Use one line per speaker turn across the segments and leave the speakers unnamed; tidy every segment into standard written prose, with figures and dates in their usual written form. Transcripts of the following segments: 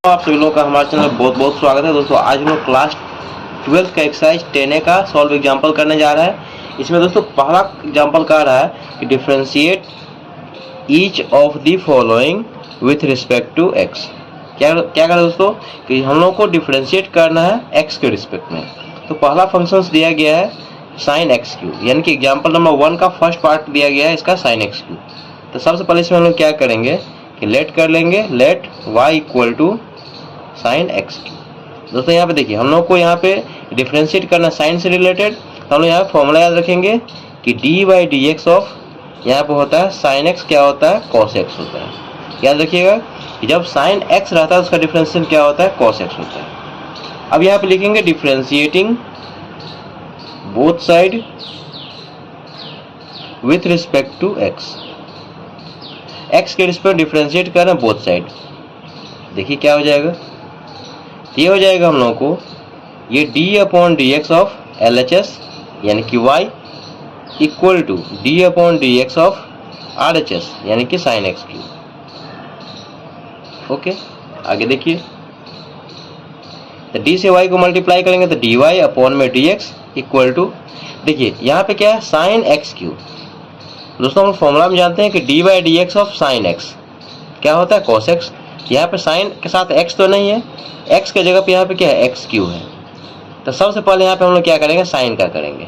आप सभी लोगों का हमारे चैनल में बहुत बहुत स्वागत है। दोस्तों आज हम लोग क्लास 12 का एक्सरसाइज 10A का सॉल्व एग्जाम्पल करने जा रहा है। इसमें दोस्तों पहला एग्जाम्पल कह रहा है कि differentiate each of the following with respect to x. क्या क्या करें दोस्तों कि हम लोग को डिफरेंशिएट करना है एक्स के रिस्पेक्ट में। तो पहला फंक्शन दिया गया है साइन एक्स क्यू, यानी कि एग्जाम्पल नंबर 1 का फर्स्ट पार्ट दिया गया है इसका साइन एक्स क्यू। तो सबसे पहले इसमें हम लोग क्या करेंगे कि लेट कर लेंगे, let y equal to sine x cube. दोस्तों यहाँ पे देखिए हम लोग को यहाँ पे डिफरेंशिएट करना साइन से रिलेटेड, तो हम लोग यहाँ फॉर्मूला याद रखेंगे कि d by D x of यहाँ पे होता है साइन एक्स क्या होता है कॉस एक्स होता है। याद रखिएगा कि जब साइन एक्स रहता है उसका डिफरेंशिएशन क्या होता है कॉस एक्स होता है। अब यहाँ पे लिखेंगे differentiating both side with respect to x. X के रिस्पेक्ट डिफरेंशिएट करना बोथ साइड। देखिए क्या हो जाएगा, ये हो जाएगा हम लोगों को ये d upon d x of L H S यानी कि y equal to d upon d x of R H S यानी कि साइन एक्स क्यू। ओके, आगे देखिए तो d से y को मल्टीप्लाई करेंगे तो dy अपॉन में dx इक्वल टू, देखिए यहाँ पे क्या है साइन एक्स क्यू। दोस्तों हम फॉर्मूला में जानते हैं कि d by D x of sine x क्या होता है कॉस एक्स। यहाँ पे साइन के साथ एक्स तो नहीं है, एक्स के जगह पे यहाँ पे क्या है एक्स क्यू है। तो सबसे पहले यहाँ पे हम लोग क्या करेंगे साइन का करेंगे,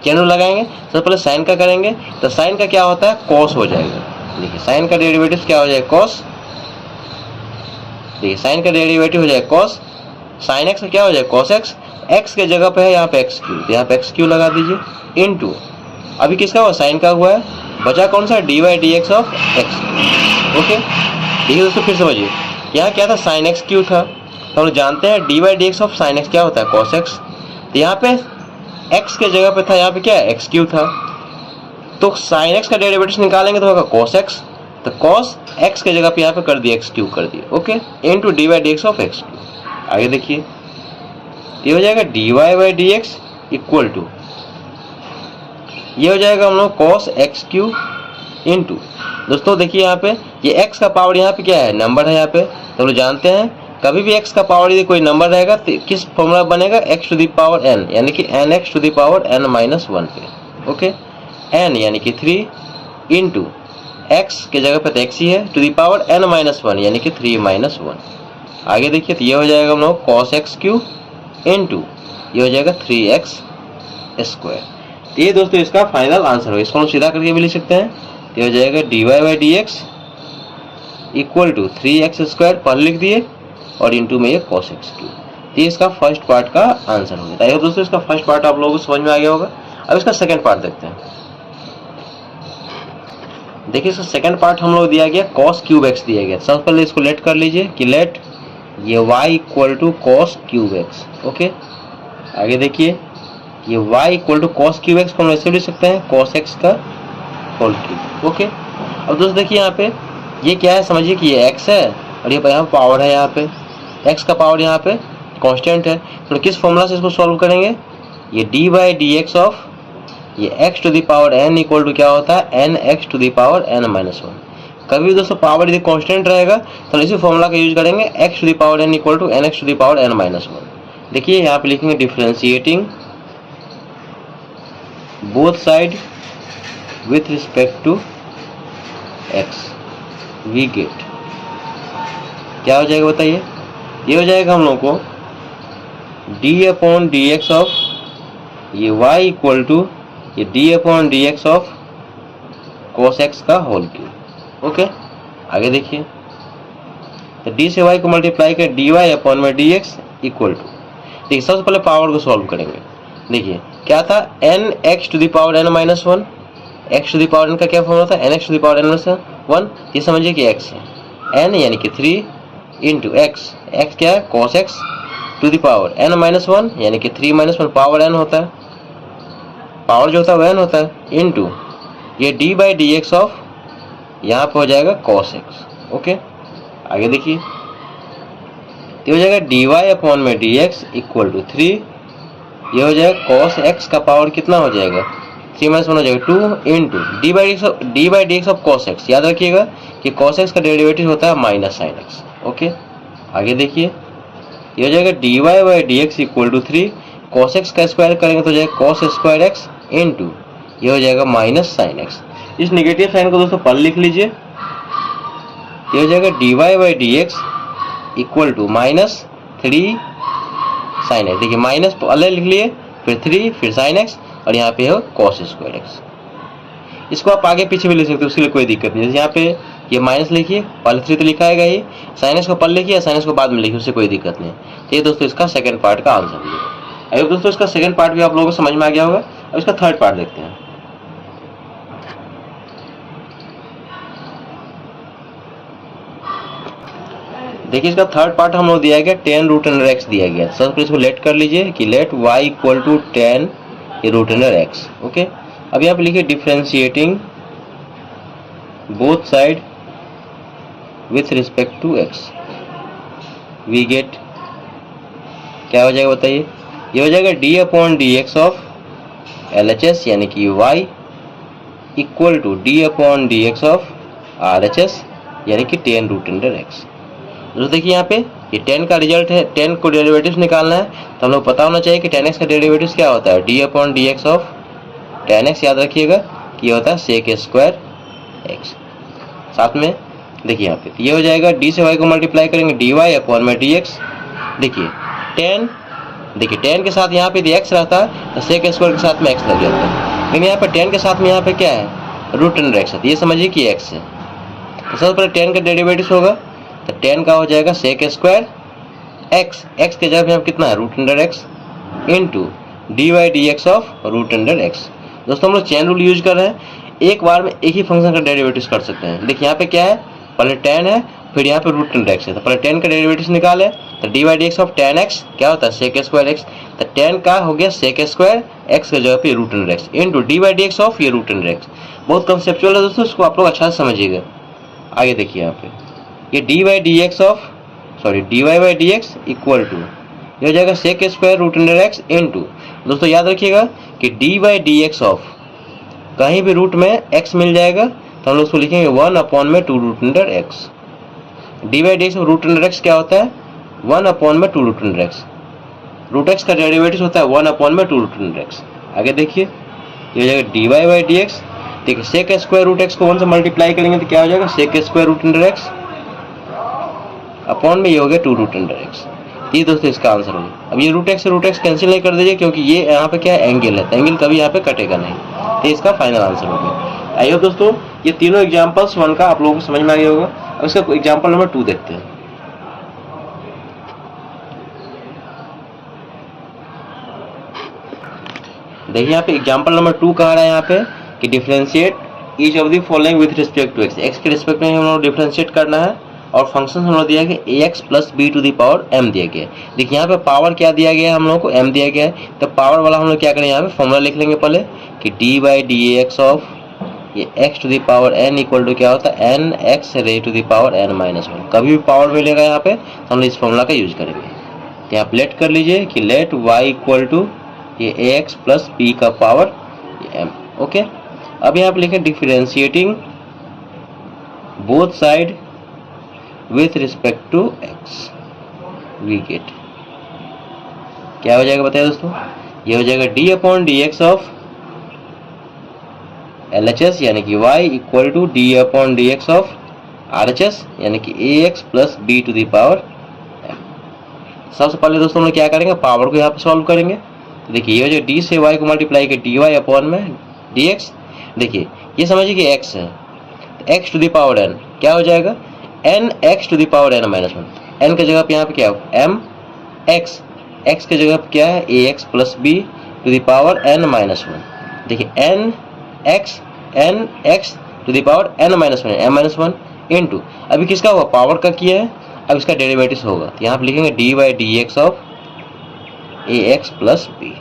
चैन लगाएंगे। सबसे पहले साइन का करेंगे तो साइन का क्या होता है कॉस हो जाएगा। देखिए साइन का डेरिवेटिव क्या हो जाएगा कॉस। देखिए साइन का डेरिवेटिव हो जाएगा कॉस, साइन एक्स का क्या हो जाएगा कॉस एक्स। एक्स के जगह पे है यहाँ पे एक्स क्यू, तो यहाँ पे एक्स क्यू लगा दीजिए इनटू अभी किसका हुआ साइन का हुआ है, बचा कौन सा D by D x of x. Okay देखिए दोस्तों फिर समझिए यहाँ क्या था साइन एक्स क्यू था, तो हम जानते हैं D by D x of sine x क्या होता है कॉस एक्स। तो यहाँ पे एक्स के जगह पे था यहाँ पे क्या है एक्स क्यू था, तो साइन एक्स का डेरिवेटिव निकालेंगे तो होगा कॉस एक्स। तो कॉस एक्स के जगह पे यहाँ पे कर दिया एक्स क्यू कर दिया। Okay into d by D x of x cube. आगे देखिए ये हो जाएगा D Y by D x equal to ये हो जाएगा हम लोग कॉस एक्स क्यू इनटू, दोस्तों देखिए यहाँ पे ये x का पावर यहाँ पे क्या है नंबर है यहाँ पे। तो हम लोग जानते हैं कभी भी x का पावर यदि कोई नंबर रहेगा तो किस फॉर्मूला बनेगा x to the power n यानी कि nx to the power n minus 1 पे। ओके n यानी कि 3 इंटू x के जगह पे तो x ही है to the power n minus 1 यानी कि 3 माइनस 1। आगे देखिए तो ये हो जाएगा हम लोग कॉस एक्स क्यू इंटू ये हो जाएगा 3x स्क्वायर। ये दोस्तों इसका फाइनल आंसर हो, इसको हम सीधा करके भी लिख सकते हैं। तो हो जाएगा D Y by D x equal to 3x square पहले लिख दिए और इंटू में ये कॉस एक्स क्यू। ये इसका फर्स्ट पार्ट का आंसर हो गया। दोस्तों इसका फर्स्ट पार्ट आप लोगों को समझ में आ गया होगा। अब इसका सेकंड पार्ट देखते हैं। देखिए इसका सेकंड पार्ट हम लोग दिया गया कॉस क्यूब एक्स दिया गया। सबसे पहले इसको लेट कर लीजिए कि लेट ये y equal to cos cube x. Okay आगे देखिए ये y equal to cos cube x को हम ऐसे लिख सकते हैं कॉस एक्स का होल क्यूब। ओके अब दोस्तों देखिए यहाँ पे ये क्या है समझिए कि ये x है और ये यहाँ पावर है, यहाँ पे x का पावर यहाँ पे कांस्टेंट है। तो किस फॉर्मूला से इसको सॉल्व करेंगे, ये D by D x of ये x to the power n equal to क्या होता है n x to the power n minus 1। कभी दोस्तों पावर यदि कांस्टेंट रहेगा तो इसी फॉर्मूला का यूज करेंगे x to the power n equal to n x to the power n minus 1। देखिए यहाँ पे लिखेंगे differentiating both side with respect to x we get क्या हो जाएगा बताइए, ये हो जाएगा हम लोग को d upon d x of ये y इक्वल टू ये d upon d x of cos x का होल क्यूब। ओके आगे देखिए तो d से y को मल्टीप्लाई कर dy अपॉन में dx इक्वल टू, देखिए सबसे पहले पावर को सॉल्व करेंगे। देखिए क्या था n x to the power n minus 1, x to the power n का क्या फॉर्मूला था n x to the power n minus 1। ये समझिए कि x है n यानी कि 3 इंटू x, x क्या है cos x to the power n minus 1 यानी कि 3 माइनस 1 पावर n होता है, पावर जो होता है वह n होता है इंटू ये d by D x of यहाँ पे हो जाएगा cos x। ओके आगे देखिए ये हो जाएगा dy अपॉन में dx इक्वल टू 3, ये हो जाएगा cos x का पावर कितना हो जाएगा 3 माइनस 1 हो जाएगा 2 into D by D x of cos x. याद रखिएगा कि कॉस एक्स का डेरिवेटिव होता है माइनस साइन एक्स। ओके आगे देखिए, ये हो जाएगा dy by D x equal to 3, cos x का स्क्वायर करेंगे तो हो जाएगा cos स्क्वायर एक्स इंटू ये हो जाएगा माइनस साइन एक्स। इस नेगेटिव साइन को दोस्तों पल लिख लीजिए, ये हो जाएगा dy by D x equal to minus 3 sine x. देखिए माइनस पहले लिख लिए, फिर 3, फिर साइन एक्स, और यहाँ पे हो cos स्क्वायर एक्स। इसको आप आगे पीछे भी लिख सकते हो, उसके लिए कोई दिक्कत नहीं। जैसे यहाँ पे ये माइनस लिखिए, पहले 3 तो लिखा है ही, साइन एक्स को पहले लिखिए, साइन एक्स को बाद में लिखिए, उससे कोई दिक्कत नहीं। तो ये दोस्तों इसका सेकंड पार्ट का आंसर है। अगर दोस्तों इसका सेकंड पार्ट भी आप लोगों को समझ में आ गया होगा। अब इसका थर्ड पार्ट देखते हैं। देखिए इसका थर्ड पार्ट हम लोग दिया गया tan रूट अंडर एक्स दिया गया। सबसे पहले इसको लेट कर लीजिए कि let y equal to tan root under x. Okay, अब यहाँ पे लिखिए differentiating both side with respect to x, we get क्या हो जाएगा बताइए, ये हो जाएगा d upon d x of LHS यानी कि y equal to d upon d x of RHS यानी कि tan रूट अंडर एक्स। तो देखिए यहाँ पे ये tan का रिजल्ट है, tan को डेरिवेटिव निकालना है तो हम लोग पता होना चाहिए कि tan x का डेरिवेटिव क्या होता है, d upon d x of tan x, याद रखिएगा कि ये होता है sec स्क्वायर x। साथ में देखिए यहाँ पे ये हो जाएगा d से y को मल्टीप्लाई करेंगे dy अपॉन में dx। देखिए tan, देखिए tan के साथ यहाँ पे यदि x रहता है तो sec स्क्वायर के साथ में x लग जाता है, लेकिन यहाँ पे tan के साथ में यहाँ पे क्या है रूट अंडर एक्स है, ये समझिए कि x है। तो सबसे पहले tan का डेरिवेटिव होगा तो tan का हो जाएगा sec स्क्वायर x के जगह पे कितना है root under x into d y d x of root under x. दोस्तों हम लोग चेन रूल यूज कर रहे हैं, एक बार में एक ही फंक्शन का डेरिवेटिव कर सकते हैं। देखिए यहाँ पे क्या है, पहले tan है फिर यहाँ पे रूट अंडर एक्स है, तो पहले tan का डेरिवेटिव निकाले तो d y d x of tan x क्या होता है sec स्क्वायर x। तो tan का हो गया sec स्क्वायर x के जगह पे root under x into d y d x of ये रूट अंडर एक्स। बहुत कंसेप्चुअल है दोस्तों, इसको आप लोग अच्छा से समझिएगा। आगे देखिए यहाँ पे ये d y d x of d Y by D x equal to ये हो जाएगा sec square root under x into, दोस्तों याद रखिएगा कि d by D x of कहीं भी रूट में x मिल जाएगा तो हम लोग उसको लिखेंगे 1 अपॉन में 2 root under x. D by D x root under x क्या होता है 1 अपॉन में 2 root under x, root x का डेरिवेटिव होता है 1 अपॉन में 2 रूट अंडर एक्स। आगे देखिए ये हो जाएगा D Y by D x, देखिए sec स्क्वायर रूट एक्स को 1 से मल्टीप्लाई करेंगे तो क्या हो जाएगा sec square root under x upon में ये हो गया 2 रूट अंडर एक्स। ये दोस्तों इसका आंसर होगा। अब ये रूट एक्स कैंसिल नहीं कर दीजिए क्योंकि ये यहाँ पे क्या है एंगल है, तो एंगल कभी यहाँ पे कटेगा नहीं, तो इसका फाइनल आंसर हो गया। आई होप दोस्तों ये तीनों एग्जांपल्स 1 का आप लोगों को समझ में आ गया होगा। अब इसका एग्जांपल नंबर 2 देखते हैं। देखिए यहाँ पे एग्जांपल नंबर 2 कह रहा है यहाँ पे कि differentiate each of the following with respect to x. X के रिस्पेक्ट में हम लोग डिफरेंशिएट करना है और फंक्शन हम लोग दिया गया ax plus b to the power m दिया गया है। देखिए यहाँ पे पावर क्या दिया गया है, हम लोग को m दिया गया है, तो पावर वाला हम लोग क्या करें यहाँ पे फॉर्मूला लिख लेंगे पहले कि d by D x of ये x to the power n equal to क्या होता है n x raise to the power n minus 1। कभी भी पावर मिलेगा यहाँ पे तो हम लोग इस फॉर्मूला का यूज करेंगे। तो यहाँ लेट कर लीजिए कि लेट y इक्वल टू ये ax प्लस b का पावर m। ओके, अब यहाँ पे लिखें differentiating both side with respect to x, we get क्या हो जाएगा बताइए दोस्तों, ये हो जाएगा d upon d x of LHS यानी कि y equal to d upon d x of RHS यानी कि ax plus b to the power m। सबसे पहले दोस्तों हम लोग क्या करेंगे, पावर को यहाँ पे सॉल्व करेंगे। तो देखिए ये हो जाएगा d से y को मल्टीप्लाई के dy अपॉन में dx। देखिए ये समझिए कि x है तो x to the power n क्या हो जाएगा n x to the power n minus 1। n के जगह पे यहाँ पे क्या है m x, x के जगह पे क्या है ax plus b to the power n minus 1। देखिए n x to the power n minus 1 m minus 1 into अभी किसका हुआ पावर का किया है, अब इसका डेरिवेटिव होगा तो यहाँ पे लिखेंगे d by D x of ax plus b।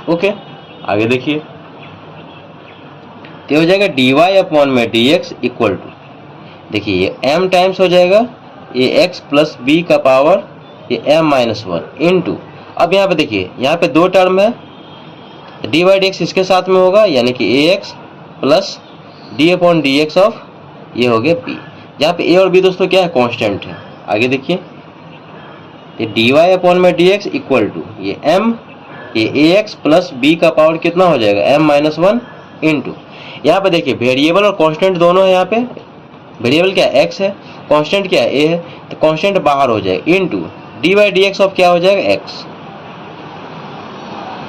Okay, आगे देखिए तो हो जाएगा dy अपॉन में dx इक्वल टू देखिए ये m टाइम्स हो जाएगा ये x प्लस b का पावर ये m माइनस 1 इंटू अब यहाँ पे देखिए यहाँ पे दो टर्म है डी बाई डी एक्स इसके साथ में होगा यानी कि ax plus d upon d x of ये हो गया b, जहाँ पे a और b दोस्तों क्या है कांस्टेंट है। आगे देखिए तो dy अपॉन में dx इक्वल टू ये m, ये ax प्लस b का पावर कितना हो जाएगा m माइनस 1 इंटू, यहाँ पे देखिए वेरिएबल और कांस्टेंट दोनों है। यहाँ पे वेरिएबल क्या है x है, कांस्टेंट क्या है a है, तो कांस्टेंट बाहर हो जाएगा इंटू dy dx ऑफ क्या हो जाएगा x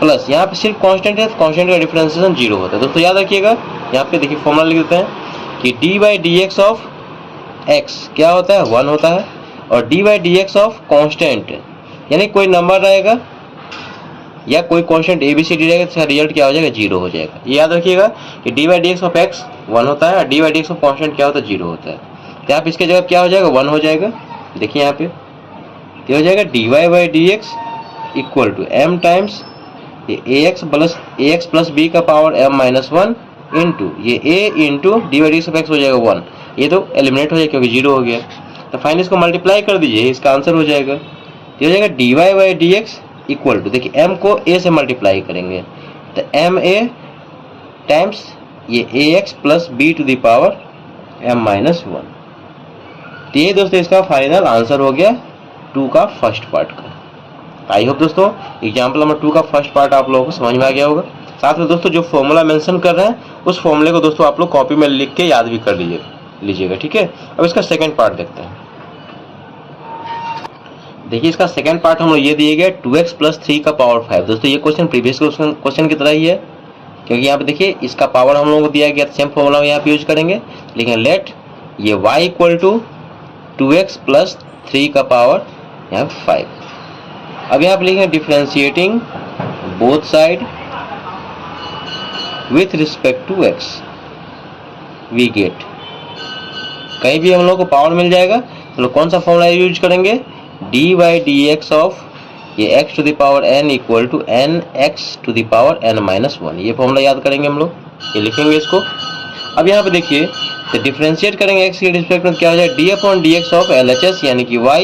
प्लस यहाँ पे सिर्फ कांस्टेंट है तो कांस्टेंट का डिफरेंशिएशन 0 होता है। दोस्तों याद रखिएगा, यहाँ पे देखिए फॉर्मूला लिख देते हैं कि dy dx ऑफ x क्या होता है 1 होता है, और dy dx ऑफ कांस्टेंट यानी कोई नंबर रहेगा या कोई कांस्टेंट abcd रहेगा, इसका रिजल्ट क्या हो जाएगा 0 हो जाएगा। ये याद रखिएगा कि dy dx ऑफ x 1 होता है और dy dx ऑफ कांस्टेंट क्या होता है 0 होता है। तो यहाँ पे इसके जगह क्या हो जाएगा 1 हो जाएगा। देखिए यहाँ पे क्या हो जाएगा dy dx equal to m times ये ax प्लस b का पावर m माइनस 1 इंटू ये a into dy dx of x हो जाएगा 1। ये तो एलिमिनेट हो जाएगा क्योंकि 0 हो गया। तो फाइनली इसको मल्टीप्लाई कर दीजिए, इसका आंसर हो जाएगा। ये हो जाएगा dy dx इक्वल टू, देखिए m को a से मल्टीप्लाई करेंगे तो m a टाइम्स ये ax plus b to the power m minus 1। तो ये दोस्तों इसका फाइनल आंसर हो गया 2 का फर्स्ट पार्ट का। आई होप दोस्तों एग्जाम्पल नंबर 2 का फर्स्ट पार्ट आप लोगों को समझ में आ गया होगा। साथ में दोस्तों जो फॉर्मूला मेंशन कर रहे हैं उस फॉर्मूले को दोस्तों आप लोग कॉपी में लिख के याद भी कर लीजिएगा, ठीक है। अब इसका सेकंड पार्ट देखते हैं। देखिए इसका सेकंड पार्ट हम लोग ये दिए गए 2x प्लस 3 का पावर 5। दोस्तों ये क्वेश्चन प्रीवियस क्वेश्चन की तरह ही है, क्योंकि यहाँ पे देखिए इसका पावर हम लोगों को दिया गया, सेम फॉर्मूला यहाँ पे यूज करेंगे। लेकिन लेट ये y equal to 2x plus 3 का पावर यहाँ 5। अब यहाँ पे लिखेंगे differentiating both side with respect to x we get. कहीं भी हम लोग को पावर मिल जाएगा तो लोग कौन सा फॉर्मूला यूज करेंगे, dy dx ऑफ ये x to the power n equal to n x to the power n minus 1। ये फॉर्मूला याद करेंगे हम लोग, ये लिखेंगे इसको। अब यहाँ पे देखिए तो डिफरेंशिएट करेंगे x के रिस्पेक्ट में, क्या हो जाएगा d upon d x of LHS यानी कि y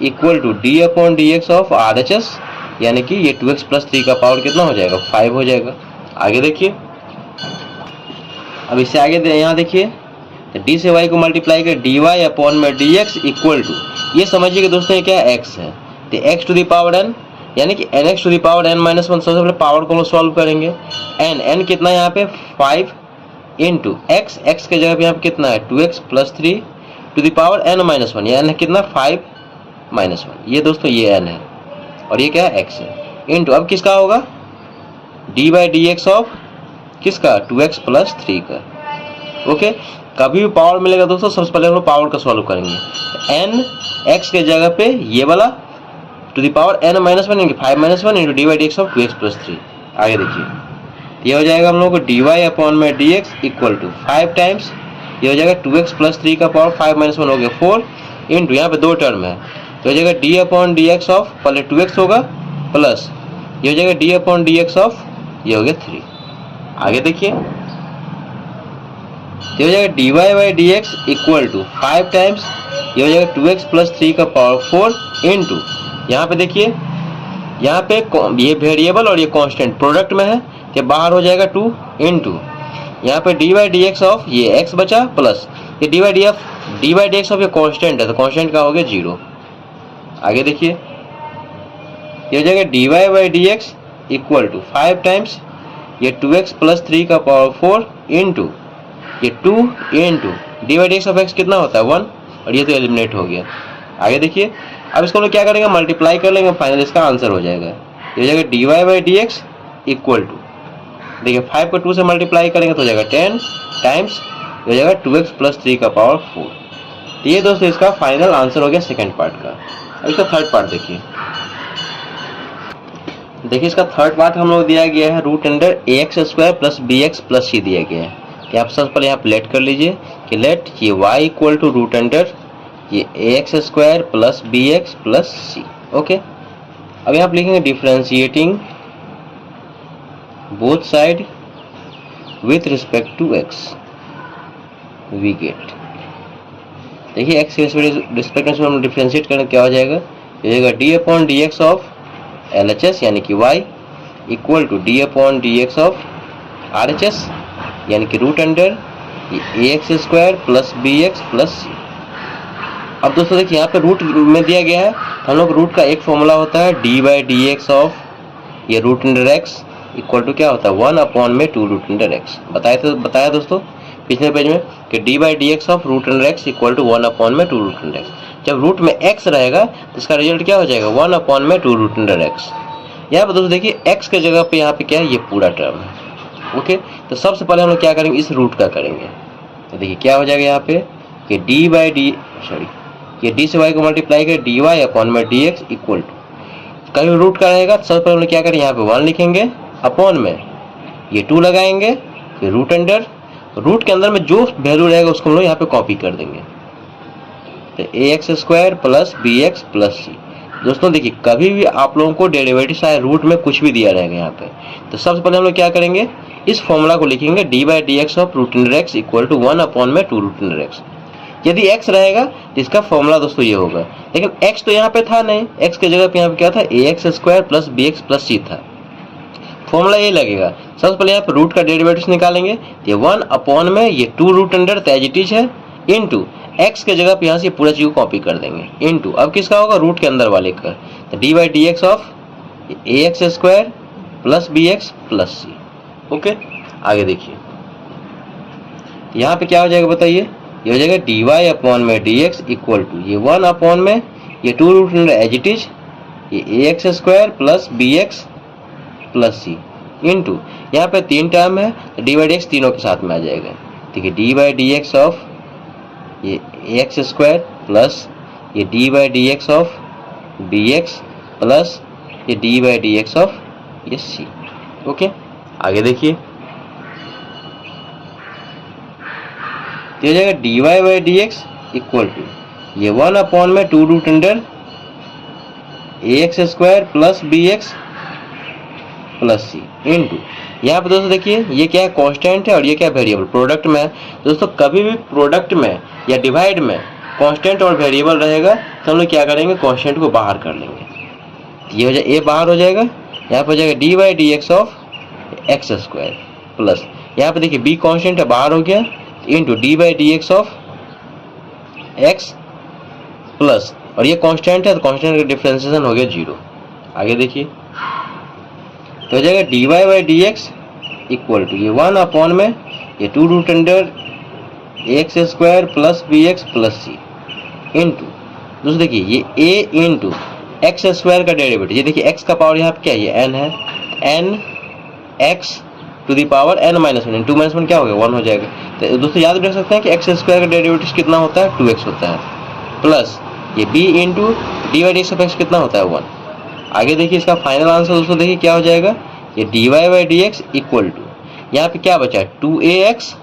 equal to d upon d x of RHS यानी कि ये 2x प्लस 3 का पावर कितना हो जाएगा 5 हो जाएगा। आगे देखिए, अब इससे आगे यहाँ देखिए तो d से y को मल्टीप्लाई कर dy अपॉन में dx इक्वल टू, ये समझिए कि दोस्तों ये क्या x है तो x to the power n यानी कि nx to the power n minus 1। सबसे पहले पावर को हम सॉल्व करेंगे। n कितना है यहाँ पे 5 इंटू x के जगह पे यहाँ पे कितना है 2x plus 3 to the power n minus 1। ये n है कितना 5 माइनस 1। ये दोस्तों ये n है और ये क्या है x है इंटू, अब किसका होगा dy dx ऑफ किसका 2x प्लस 3 का। ओके, कभी भी पावर मिलेगा दोस्तों सबसे पहले हम लोग पावर का सॉल्व करेंगे। n x के जगह पे ये वाला to the power n minus 1 5 minus 1 into d y d x of 2x plus 3। आगे देखिए ये हो जाएगा हम लोग को dy अपॉन में dx इक्वल टू 5 टाइम्स ये हो जाएगा 2x प्लस 3 का पावर 5 माइनस 1 हो गया 4 इंटू यहाँ पे दो टर्म है तो हो जाएगा d upon d x of पहले 2x होगा प्लस ये हो जाएगा d upon d x of ये हो गया 3। आगे देखिए ये हो जाएगा dy by D x equal to 5 times ये हो जाएगा 2x प्लस 3 का पावर 4 इंटू यहाँ पे देखिए यहाँ पे ये वेरिएबल और ये कांस्टेंट प्रोडक्ट में है तो बाहर हो जाएगा 2 इंटू यहाँ पे dy by D x of ये x बचा प्लस ये dy by D x of ये कांस्टेंट है तो कांस्टेंट का हो गया 0। आगे देखिए ये हो जाएगा dy by D x equal to 5 times ये 2x प्लस 3 का पावर 4 इंटू ये 2 into D by D x of x कितना होता है 1 और ये तो एलिमिनेट हो गया। आगे देखिए अब इसको हम लोग क्या करेंगे मल्टीप्लाई कर लेंगे, फाइनल इसका आंसर हो जाएगा ये हो जाएगा dy by D x equal to देखिए 5 को 2 से मल्टीप्लाई करेंगे तो हो जाएगा 10 टाइम्स हो जाएगा 2x प्लस 3 का पावर 4। तो ये दोस्तों इसका फाइनल आंसर हो गया सेकंड पार्ट का। अब इसका थर्ड पार्ट देखिए इसका थर्ड पार्ट हम लोग दिया गया है root under ax square plus bx plus c दिया गया है। कि आप सबसे पहले यहाँ पे लेट कर लीजिए कि लेट ये y equal to root under ये ax square plus bx plus c। Okay, अब यहाँ पे लिखेंगे differentiating both side with respect to x we get. देखिए x के रिस्पेक्ट में हम डिफरेंशिएट करें क्या हो जाएगा ये हो जाएगा d upon d x of LHS यानी कि y equal to d upon d x of RHS यानी कि root under ax square plus bx plus c। अब दोस्तों देखिए यहाँ पे रूट में दिया गया है, हम लोग रूट का एक फॉर्मूला होता है D by D x of ये root under x equal to क्या होता है 1 अपॉन में 2 रूट अंडर एक्स। बताया दोस्तों पिछले पेज में कि d by D x of root under x equal to 1 upon में 2 रूट अंडर एक्स। जब रूट में एक्स रहेगा तो इसका रिजल्ट क्या हो जाएगा 1 अपॉन में 2 रूट अंडर एक्स। यहाँ पर दोस्तों देखिए एक्स के जगह पे यहाँ पे क्या है ये पूरा टर्म है। ओके, तो सबसे पहले हम लोग क्या करेंगे इस रूट का करेंगे। तो देखिए क्या हो जाएगा यहाँ पे कि डी बाई डी सॉरी ये डी से वाई को मल्टीप्लाई करें डी वाई अपॉन में डी एक्स इक्वल टू कहीं रूट का रहेगा तो सबसे पहले हम लोग क्या करें यहाँ पे 1 लिखेंगे अपॉन में ये 2 लगाएंगे फिर रूट अंडर रूट के अंदर में जो वैल्यू रहेगा उसको हम लोग यहाँ पे कॉपी कर देंगे। तो a x square plus B x plus c. दोस्तों देखिए कभी भी आप लोगों को डेरिवेटिव चाहे रूट में कुछ भी दिया रहेगा यहाँ पे, तो सबसे पहले हम लोग क्या करेंगे इस फॉर्मूला को लिखेंगे d by D x of root under x equal to 1 upon में 2 रूट अंडर एक्स। यदि x रहेगा तो इसका फॉर्मूला दोस्तों ये होगा, लेकिन x तो यहाँ पे था नहीं, x के जगह पे यहाँ पे क्या था a x square plus B x plus c था, फॉर्मूला ये लगेगा। सबसे पहले यहाँ पे रूट का डेरिवेटिव निकालेंगे, ये 1 अपॉन में ये 2 root under as it is है इनटू x के जगह पे यहाँ से पूरा चीज को कॉपी कर देंगे इनटू अब किसका होगा रूट के अंदर वाले का, तो d by D x of a x square plus B x plus c. Okay, आगे देखिए यहाँ पे क्या हो जाएगा बताइए, ये हो जाएगा डी वाई अपॉन में डी एक्स इक्वल टू ये 1 अपॉन में ये 2 root under as it is ये ए x square plus B x plus सी इंटू यहाँ पे 3 टर्म है तो डी बाई डी एक्स तीनों के साथ में आ जाएगा। ठीक है, D by D x of ये ए एक्स स्क्वायर प्लस ये D by D x of B x plus ये D by D x of ये सी। ओके, आगे देखिए तो हो जाएगा D Y by D x equal to ये 1 अपॉन में 2 root under A x square plus B x plus C into यहाँ पे दोस्तों देखिए ये क्या है कांस्टेंट है और ये क्या वेरिएबल प्रोडक्ट में है। दोस्तों कभी भी प्रोडक्ट में या डिवाइड में कांस्टेंट और वेरिएबल रहेगा तो हम लोग क्या करेंगे कांस्टेंट को बाहर कर लेंगे, ये हो जाएगा ए बाहर हो जाएगा, यहाँ पे हो जाएगा D by D x of x square plus यहाँ पे देखिए बी कांस्टेंट है बाहर हो गया into D by D x of x plus और ये कांस्टेंट है तो कांस्टेंट का डिफरेंशिएशन हो गया 0। आगे देखिए तो हो जाएगा D Y by D x equal to ये 1 अपॉन में ये 2 root under x square plus B x plus सी इंटू दोस्तों देखिए ये a इंटू एक्स स्क्वायर का डेरिवेटिव, ये देखिए x का पावर यहाँ पे क्या है ये n है, n x to the power n minus 1 2 minus 1 क्या हो गया 1 हो जाएगा। तो दोस्तों याद रख सकते हैं कि एक्स स्क्वायर का डेरिवेटिव कितना होता है 2x होता है प्लस ये b into d y d x of x कितना होता है 1। आगे देखिए इसका फाइनल आंसर दोस्तों देखिए क्या हो जाएगा ये d Y by D x equal to यहाँ पे क्या बचा 2ax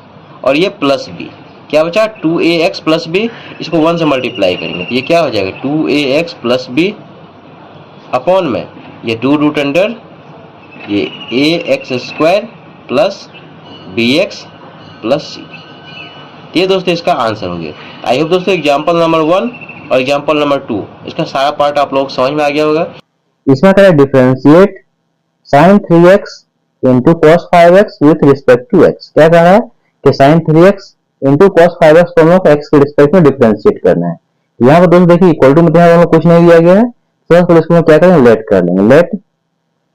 और ये प्लस b क्या बचा 2ax प्लस b, इसको 1 से मल्टीप्लाई करेंगे तो ये क्या हो जाएगा 2ax प्लस b अपॉन में ये 2 रूट अंडर ये ax square plus bx plus c। ये दोस्तों इसका आंसर हो गया। आई होप दोस्तों एग्जाम्पल नंबर 1 और एग्जाम्पल नंबर 2 इसका सारा पार्ट आप लोग समझ में आ गया होगा।
इसमें करें differentiate sin 3x into cos 5x with respect to x। क्या कह रहा है कि sin 3x into cos 5x को हम लोग x के रिस्पेक्ट में डिफरेंशिएट करना है। यहाँ पर दोस्तों देखिए इक्वल टू में हम लोग कुछ नहीं दिया गया है, तो इसको क्या करेंगे लेट कर लेंगे, लेट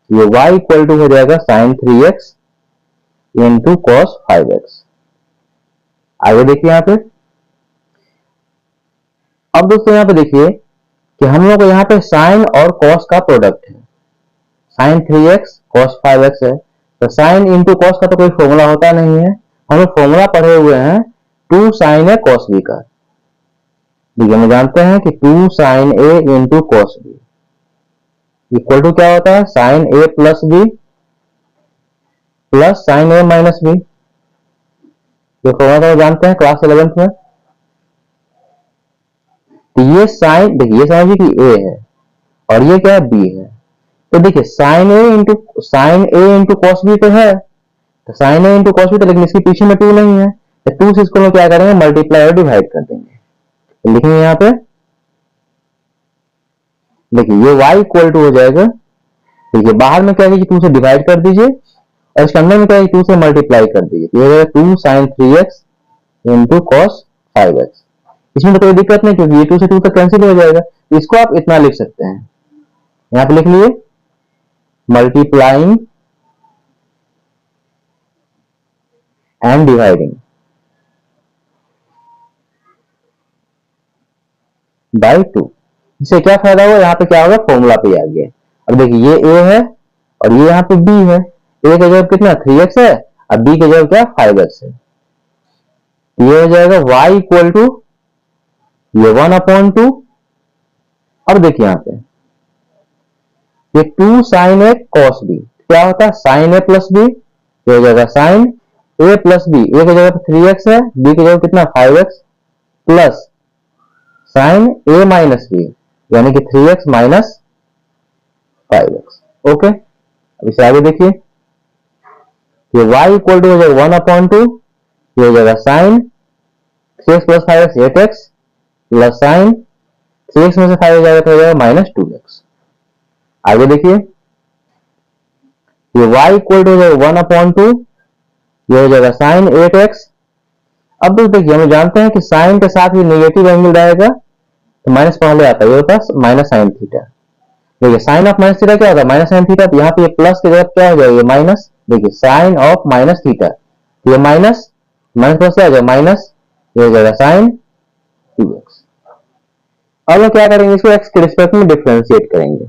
ये y इक्वल टू हो जाएगा sin 3x into cos 5x। आगे देखिए यहाँ पे अब दोस्तों यहाँ पे देखिए कि हम लोग को यहाँ पे sin और cos का प्रोडक्ट है, sin 3x cos 5x है, तो sin इंटू cos का तो कोई फॉर्मूला होता नहीं है, हम लोग फॉर्मूला पढ़े हुए हैं 2 sin a cos b का। देखिए हम जानते हैं कि 2 sin a into cos b equal to क्या होता है sin a plus b plus sin a minus b। ये फॉर्मूला तो जानते हैं क्लास 11th में। तो ये साइन देखिए समझिए कि a है और ये क्या है b है, तो देखिए sin a into cos b तो है, तो sin a into cos b तो, लेकिन इसके पीछे में 2 नहीं है, तो 2 से इसको हम क्या करेंगे मल्टीप्लाई और डिवाइड कर देंगे। तो लिखेंगे यहाँ पे देखिए ये y इक्वल टू हो जाएगा, देखिए बाहर में क्या है कि 2 से डिवाइड कर दीजिए और इसके अंदर में क्या है 2 से मल्टीप्लाई कर दीजिए, तो ये हो जाएगा 2 sin 3x into cos 5x। इसमें तो कोई दिक्कत नहीं, क्योंकि ये 2 से 2 तक कैंसिल हो जाएगा। इसको आप इतना लिख सकते हैं, यहां पे लिख लिए मल्टीप्लाइंग एंड डिवाइडिंग बाय 2। इससे क्या फायदा हुआ, यहाँ पे क्या होगा, फॉर्मूला पे आ गया। अब देखिए ये a है और ये यहाँ पे b है। a का जवाब कितना 3x है और b का जवाब क्या 5x है। ये हो जाएगा y इक्वल टू ये 1/2। अब देखिए यहाँ पे ये 2 sin a cos b क्या होता है, sin a प्लस b, ये हो जाएगा sin a plus b। a की जगह 3x है, b की जगह कितना 5x plus sin a minus b यानी कि 3x माइनस 5x। ओके, अब इसे आगे देखिए, ये y इक्वल टू हो जाएगा 1/2, ये हो जाएगा sin 3x plus 5x 8x plus sin 3x में से 5 हो जाएगा तो हो जाएगा माइनस 2x। आगे देखिए, ये y इक्वल टू हो जाएगा 1/2, ये हो जाएगा sin 8x। अब तो देखिए हम जानते हैं कि sin के साथ भी नेगेटिव एंगल रहेगा तो माइनस पहले आता है, ये होता है माइनस साइन थीटा। देखिए साइन ऑफ माइनस थीटा क्या होता है, माइनस साइन थीटा। तो यहाँ पे ये प्लस की जगह क्या हो जाएगा, ये माइनस। देखिए साइन ऑफ माइनस थीटा, ये माइनस माइनस प्लस क्या हो जाएगा माइनस, ये हो जाएगा साइन 2x। अब हम क्या करेंगे, इसको x के रिस्पेक्ट में डिफरेंशिएट करेंगे।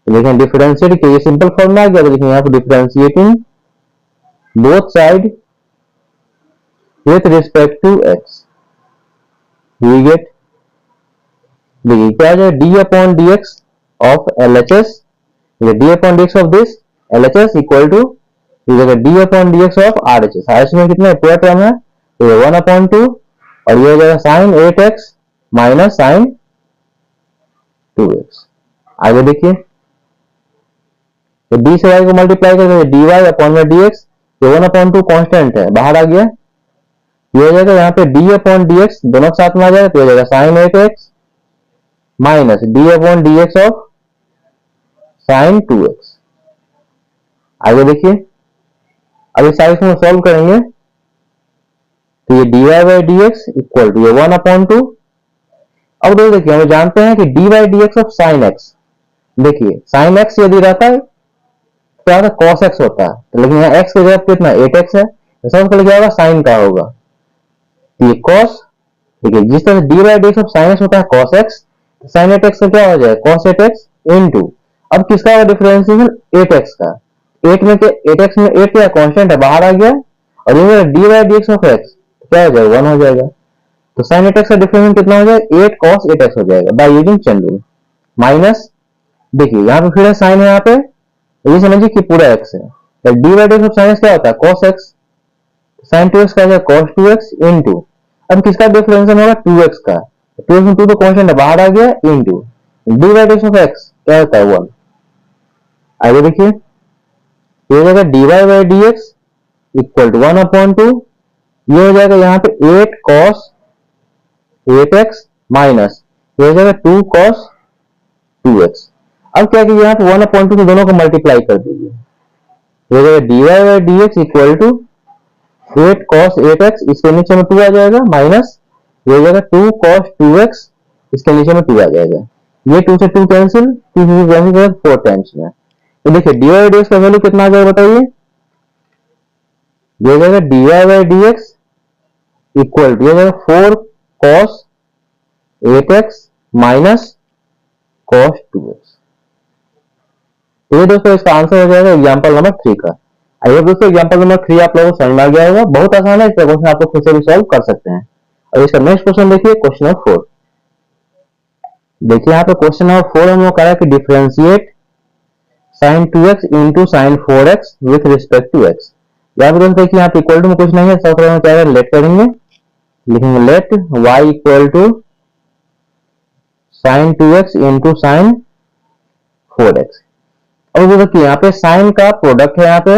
देखिए डिफरेंशिएट के ये सिंपल फॉर्मूला आ गया। तो देखिए यहाँ पे differentiating both side with respect to x, we get, देखिए क्या हो जाएगा d upon dx of LHS, ये d upon dx of this LHS equal to ये जगह d upon dx of RHS। RHS में कितना है, पूरा टर्म है, तो ये 1/2 और ये हो जाएगा sin 8x minus sin 2x। आगे देखिए, तो d से y को मल्टीप्लाई करके dy अपॉन में dx, ये 1/2 कांस्टेंट है, बाहर आ गया। ये हो जाएगा यहाँ पे d अपॉन dx दोनों के साथ में आ जाएगा, तो हो जाएगा sin 8x minus d upon dx of sin 2x। आगे देखिए, अब इस साइड में सॉल्व करेंगे तो ये dy by dx equal to ये 1/2। अब देखिए हम जानते हैं कि dy dx of sin x, देखिए sin x यदि रहता है तो यहाँ cos x होता है, तो लेकिन यहाँ x की जगह कितना 8x है, तो सबसे पहले क्या होगा sin का होगा, तो ये cos, देखिए जिस तरह से dy dx of sin x होता है cos x, तो sin 8x का क्या हो जाएगा cos 8x इनटू, अब किसका होगा डिफरेंशिएशन 8x का, 8 में के 8x में 8 क्या कांस्टेंट है, बाहर आ गया, और ये dy dx ऑफ x क्या हो जाएगा 1 हो जाएगा। तो sin 8x का डिफरेंशिएशन कितना हो जाएगा 8 cos 8x हो जाएगा by using chain rule. Minus, देखिए यहाँ पे फिर साइन है, यहाँ पे ये समझिए कि पूरा x है, तो dy dx of sin x क्या होता है cos x, sin 2x का है cos 2x इनटू, अब किसका डिफरेंशिएशन होगा 2x का, 2x में 2 तो कांस्टेंट है, बाहर आ गया, into dy dx of x क्या होता है 1। आगे देखिए, ये हो जाएगा dy by dx equal to 1/2, ये हो जाएगा यहाँ पे 8 cos 8x माइनस ये हो जाएगा 2 cos 2x। अब क्या कीजिए, यहाँ पे 1/2 से दोनों को मल्टीप्लाई कर दीजिए, ये हो जाएगा dy by dx equal to 8 cos 8x, इसके नीचे में 2 आ जाएगा, माइनस ये हो जाएगा 2 cos 2x, इसके नीचे में 2 आ जाएगा, ये 2 से 2 कैंसिल, 2 से 2 कैंसिल 4 टाइम्स में। तो देखिए dy बाई dx का वैल्यू कितना आ जाएगा बताइए, ये हो जाएगा dy by dx equal to 4 cos 8x minus cos 2x। तो ये दोस्तों इसका आंसर हो जाएगा एग्जांपल नंबर 3 का। आइए दोस्तों एग्जांपल नंबर 3 आप लोगों को समझ में आ गया होगा, बहुत आसान है, इसका क्वेश्चन आप लोग खुद से भी सॉल्व कर सकते हैं। और इसका नेक्स्ट क्वेश्चन देखिए, क्वेश्चन नंबर 4। देखिए यहाँ पे क्वेश्चन नंबर 4 हम लोग कह रहा है कि differentiate sin 2x into sin 4x with respect to x। यहाँ पे दोस्तों देखिए यहाँ पे इक्वल टू में कुछ नहीं है, सबसे पहले क्या लेट करेंगे, लिखेंगे let y equal to sin 2x into sin 4x। अब देखिए यहाँ पे sin का प्रोडक्ट है, यहाँ पे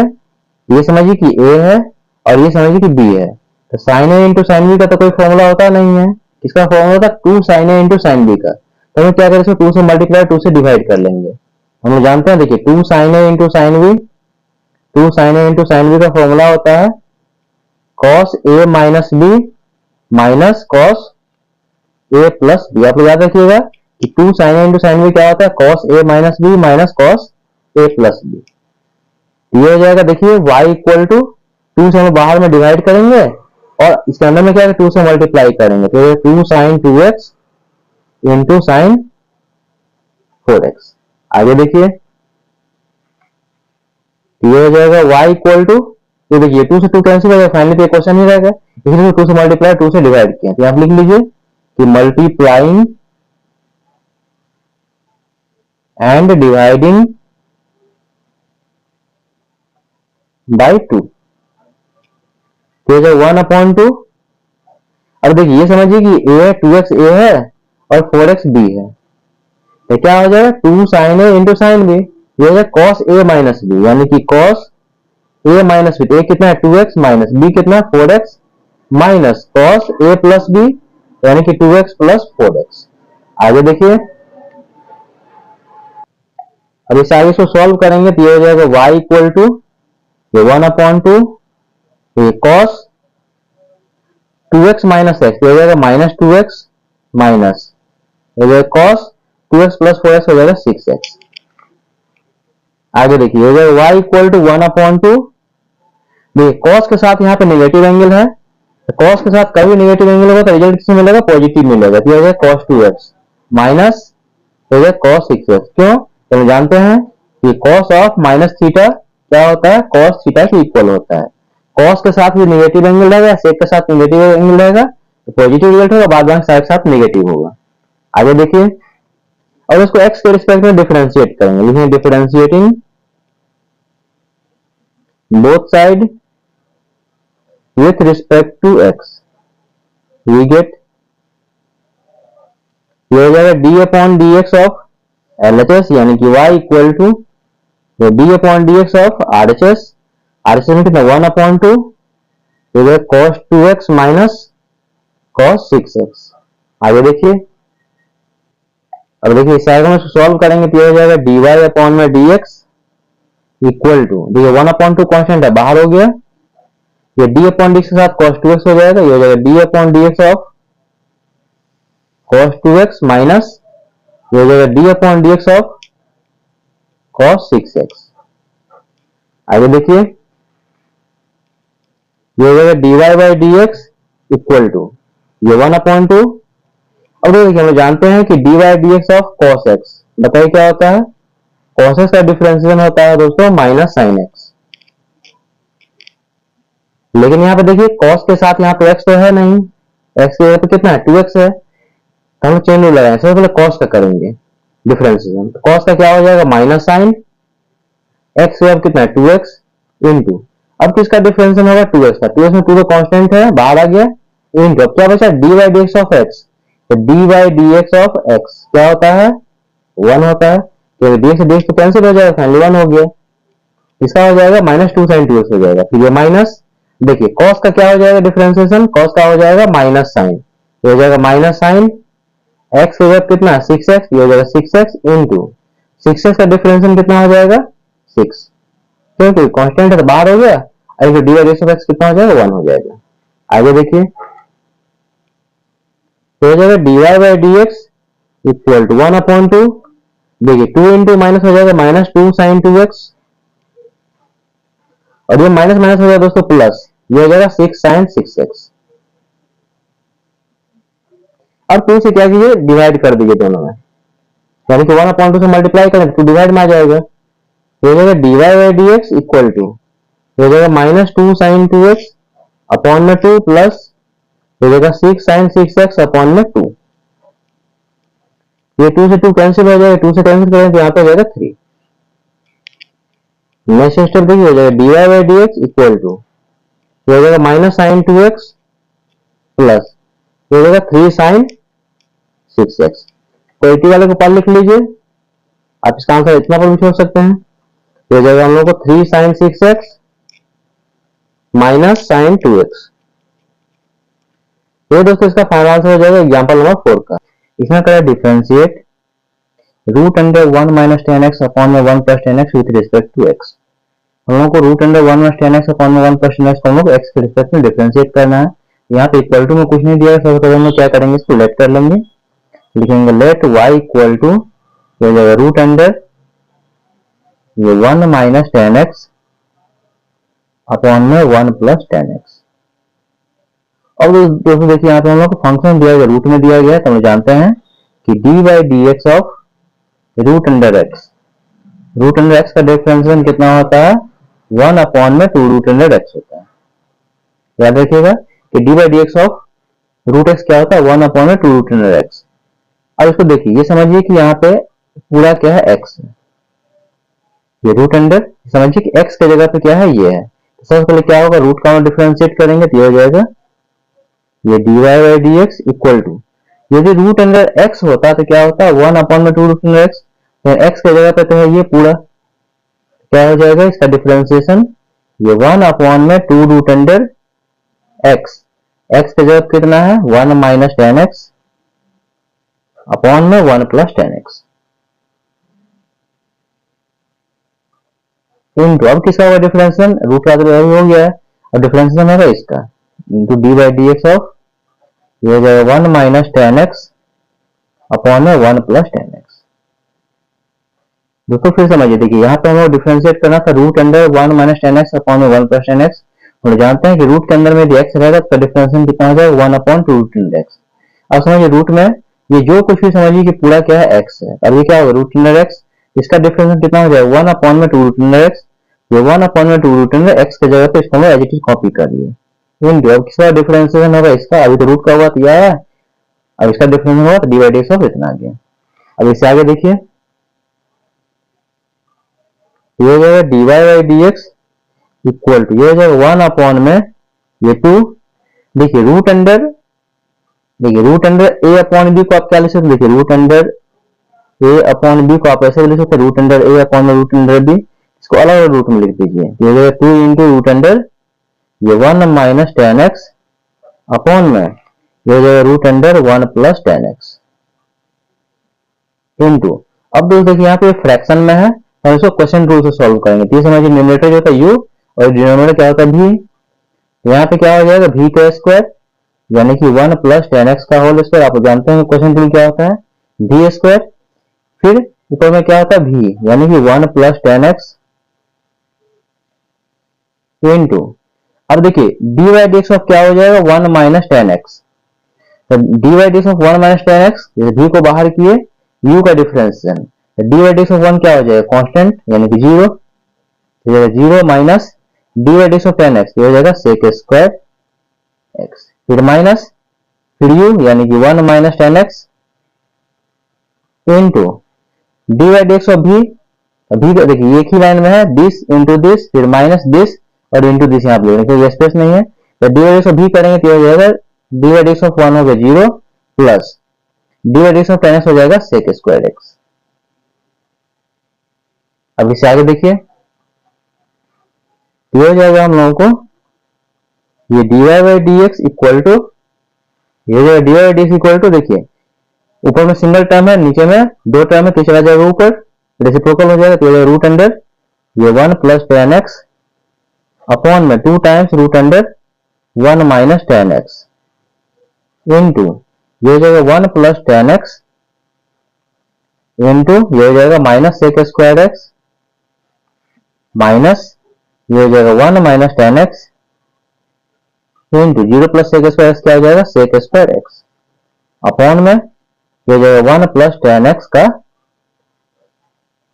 ये समझिए कि a है और ये समझिए कि b है, तो sin a into sin b का तो कोई फॉर्मूला होता नहीं है, किसका फॉर्मूला होता है 2 sin a into sin b का। तो हम क्या करें, इसको 2 से मल्टीप्लाई 2 से डिवाइड कर लेंगे। हम लोग जानते हैं, देखिए 2 sin a into sin b, 2 sin a into sin b का फॉर्मूला होता है cos a minus b minus cos a plus b. आप लोग याद रखिएगा कि 2 sin a into sine b क्या होता है, cos a minus b minus cos a plus b. ये हो जाएगा, देखिए y इक्वल टू 2 से हम बाहर में डिवाइड करेंगे और इसके अंदर में क्या है 2 से मल्टीप्लाई करेंगे, तो ये 2 sin 2x into sine 4x। आगे देखिए ये हो जाएगा y इक्वल टू, तो देखिए 2 से 2 कैंसिल हो जाएगा, फाइनली तो क्वेश्चन नहीं रहेगा, इसलिए 2 से मल्टीप्लाई 2 से डिवाइड किया, तो आप लिख लीजिए कि मल्टीप्लाइंग एंड डिवाइडिंग बाई 2, तो 1/2। अब देखिए ये समझिए कि a है 2x a है और 4x b है, तो क्या हो जाएगा 2 sin a into sign b, ये हो जाएगा cos a माइनस b, यानी कि cos a माइनस b, तो a कितना है 2x माइनस b कितना है 4x minus cos a plus b यानी कि 2x प्लस 4x। आगे देखिए अब इस आगे इसको सॉल्व करेंगे तो ये हो जाएगा y इक्वल टू 1/2, ये cos 2x माइनस x, हो जाएगा माइनस 2x माइनस हो जाएगा cos 2x प्लस 4x हो जाएगा 6x। आगे देखिए हो जाएगा y इक्वल टू 1/2, देखिए cos के साथ यहाँ पे नेगेटिव एंगल है, तो cos के साथ कभी नेगेटिव एंगल होगा तो रिजल्ट किसमें मिलेगा, पॉजिटिव मिलेगा, तो हो जाएगा cos 2x माइनस हो जाएगा cos 6x। क्यों, तो हम जानते हैं कि cos ऑफ माइनस थीटा क्या होता है, cos थीटा के इक्वल होता है। cos के साथ भी नेगेटिव एंगल रहेगा, sec के साथ नेगेटिव एंगल रहेगा, तो पॉजिटिव रिजल्ट होगा, बाद में साइड के साथ नेगेटिव होगा। आगे देखिए और इसको x के रिस्पेक्ट में डिफरेंशिएट करेंगे, लिखेंगे differentiating both side with respect to x, we get ये हो जाएगा d upon dx of LHS, यानी कि y equal to d upon dx of RHS, RHS में कितना 1/2, ये हो cos 2x minus cos 6x। आगे देखिए अब देखिए इस आगे में सॉल्व करेंगे तो ये हो जाएगा dy अपॉन में dx इक्वल टू, देखिए 1/2 कांस्टेंट है बाहर हो गया, ये d अपॉन dx के साथ cos 2x हो जाएगा, ये हो जाएगा d upon dx of cos 2x minus ये हो जाएगा d upon dx of cos 6x। आगे देखिए ये हो जाएगा dy by dx equal to ये 1/2। अब देखिए हम जानते हैं कि dy dx of cos x, बताइए क्या होता है, cos x का डिफरेंशिएशन होता है दोस्तों माइनस sin x, लेकिन यहाँ पे देखिए cos के साथ यहाँ पे x तो है नहीं, x के पे कितना है 2x है, तो हम चेन नहीं लगाएंगे, सबसे पहले cos का करेंगे डिफरेंशिएशन, तो cos का क्या हो जाएगा माइनस साइन x से अब कितना है 2x इंटू, अब किसका डिफरेंशिएशन होगा 2x का, 2x में 2 का कांस्टेंट है बाहर आ गया, इंटू अब क्या बचा dy dx ऑफ x, तो dy dx ऑफ x क्या होता है 1 होता है, तो dx से dx तो कैंसिल हो जाएगा, फाइनली 1 हो गया, इसका हो जाएगा माइनस 2 sin 2x हो जाएगा, फिर ये माइनस, देखिए cos का क्या हो जाएगा डिफरेंशिएशन, cos का हो जाएगा माइनस साइन, ये हो जाएगा माइनस साइन x हो जाएगा कितना 6x, ये हो जाएगा 6x इंटू 6x का डिफरेंशिएशन कितना हो जाएगा 6, क्योंकि कांस्टेंट है तो बाहर हो गया, और dy dx ऑफ x कितना हो जाएगा 1 हो जाएगा। आगे देखिए तो हो जाएगा dy by dx equal to 1/2, देखिए 2 इंटू माइनस हो जाएगा माइनस 2 sin 2x, और ये माइनस माइनस हो जाएगा दोस्तों प्लस, ये हो जाएगा 6 sin 6x। अब 2 से क्या कीजिए डिवाइड कर दीजिए दोनों में, यानी कि 1/2 से मल्टीप्लाई करें तो डिवाइड में आ जाएगा, ये हो जाएगा dy by dx equal to हो जाएगा माइनस 2 sin 2x अपॉन में 2 प्लस हो जाएगा 6 sin 6x अपॉन में 2, ये 2 से 2 कैंसिल हो जाएगा, 2 से कैंसिल करें तो यहाँ पे हो जाएगा 3। नेक्स्ट स्टेप देखिए हो जाएगा dy by dx equal to हो जाएगा माइनस साइन 2x प्लस हो जाएगा 3 sin 6x, तो 80 वाले को पार लिख लीजिए, आप इसका आंसर इतना पर भी छोड़ सकते हैं, तो हो जाएगा हम लोग को 3 sin 6x minus sign 2x। ये दोस्तों इसका फाइनल आंसर हो जाएगा एग्जांपल नंबर 4 का। इसमें करें differentiate root under 1 minus 10x upon में 1 plus 10x with respect to x। हम लोगों को root under 1 minus 10x upon में 1 प्लस 10x को हम लोग x के रिस्पेक्ट में डिफरेंशिएट करना है, यहाँ पे इक्वल टू में कुछ नहीं दिया, सबसे पहले हम लोग क्या करेंगे, इसको लेट कर लेंगे, लिखेंगे लेट y इक्वल टू हो जाएगा रूट अंडर ये 1 माइनस 10x अपॉन में 1 प्लस 10x। अब दोस्तों देखिए यहाँ पे हम लोग को फंक्शन दिया गया रूट में दिया गया है, तो हम जानते हैं कि d by D x of root under x, root under x का डिफरेंशिएशन कितना होता है, 1 अपॉन में 2 रूट अंडर एक्स होता है। याद रखिएगा कि d by D x of root x क्या होता है, 1 अपॉन में 2 रूट अंडर एक्स। अब इसको देखिए, ये समझिए कि यहाँ पे पूरा क्या है, एक्स है, ये रूट अंडर, समझिए कि एक्स की जगह पे क्या है, ये है। तो सबसे पहले क्या होगा, रूट का डिफरेंशिएट करेंगे तो ये हो जाएगा ये d Y by D x equal to, यदि रूट अंडर एक्स होता तो क्या होता है, 1 अपॉन में 2 रूट अंडर एक्स, तो एक्स की जगह पे तो है ये पूरा, क्या हो जाएगा इसका डिफरेंशिएशन, ये 1 अपॉन में 2 रूट अंडर एक्स, एक्स की जगह कितना है 1 माइनस 10x अपॉन में 1 प्लस 10x इंटू, अब किसका होगा डिफरेंशिएशन, रूट का तो हो गया है, और डिफरेंशिएशन होगा इसका into D by D x of ये हो जाएगा 1 माइनस 10x अपॉन में 1 प्लस 10x। दोस्तों फिर समझिए, देखिए यहाँ पे हमें डिफरेंशिएट करना था root under 1 minus 10x upon में 1 प्लस 10x। हम जानते हैं कि रूट के अंदर में यदि x रहेगा तो डिफरेंशिएशन कितना हो जाएगा, 1 अपॉन 2 रूट अंडर x। अब समझिए रूट में ये जो कुछ भी समझिए कि पूरा क्या है x है, अब ये क्या होगा रूट अंडर x, इसका डिफरेंशिएशन कितना हो जाएगा 1 अपॉन में 2 रूट अंडर x, ये 1 अपॉन में 2 रूट अंडर x की जगह पे इसको हमने एज इट इज कॉपी कर लिए। अब किसका डिफरेंशिएशन होगा इसका, अभी तो रूट का हुआ तो यह है, अब इसका डिफरेंशिएशन होगा तो d by D x of इतना आ गया। अब इससे आगे देखिए, ये हो जाएगा D Y by D x equal to ये हो जाएगा 1 अपॉन में ये 2, देखिए रूट अंडर, देखिए root under a upon b को आप क्या लिख सकते, देखिए root under a upon b को आप ऐसे लिख सकते, रूट अंडर ए अपॉन में रूट अंडर बी, इसको अलग अलग रूट में लिख दीजिए, ये हो जाएगा 2 इंटू रूट अंडर ये 1 माइनस 10x अपॉन में ये हो जाएगा root under 1 plus 10x into, अब दोस्तों देखिए यहाँ पे फ्रैक्शन में है, हम इसको क्वेश्चन रूल से सॉल्व करेंगे। तो ये समझिए न्यूमरेटर जो होता है u और डिनोमिनेटर क्या होता है v, यहाँ पे क्या हो जाएगा v का स्क्वायर यानी कि 1 प्लस 10x का होल स्क्वायर, आप जानते हैं क्वेश्चन रूल क्या होता है v स्क्वायर, फिर ऊपर में क्या होता है v यानी कि 1 प्लस 10x इंटू, अब देखिए d y d x of क्या हो जाएगा 1 माइनस 10x, तो d y d x of 1 minus 10x, v को बाहर किए u का differentiation, d y d x of 1 क्या हो जाएगा कांस्टेंट यानी कि 0, तो ये 0 minus d y d x of 10x ये हो जाएगा sec स्क्वायर x, फिर माइनस फिर u यानी कि 1 minus 10x into d y d x of v, v देखिए एक ही लाइन में है दिस इंटू दिस फिर माइनस दिस और इंटू दिस यहाँ पे लिखेंगे, ये स्पेस नहीं है, तो d y d x of v करेंगे तो हो जाएगा D y d x of 1 हो गया 0 plus d y d x of 10x हो जाएगा sec स्क्वायर x। अब इससे आगे देखिए, ये हो जाएगा हम लोगों को ये d Y by D x equal to ये हो जाएगा D Y by D x equal to, देखिए ऊपर में सिंगल टर्म है नीचे में दो टर्म है, तो चला जाएगा ऊपर रेसिप्रोकल हो जाएगा, तो ये रूट अंडर ये 1 प्लस 10x अपॉन में 2 times root under 1 minus 10x into ये हो जाएगा 1 प्लस 10x इंटू ये हो जाएगा minus sec square x minus ये हो जाएगा 1 minus 10x into 0 plus sec square x क्या हो जाएगा sec स्क्वायर x अपॉन में ये हो जाएगा 1 प्लस 10x का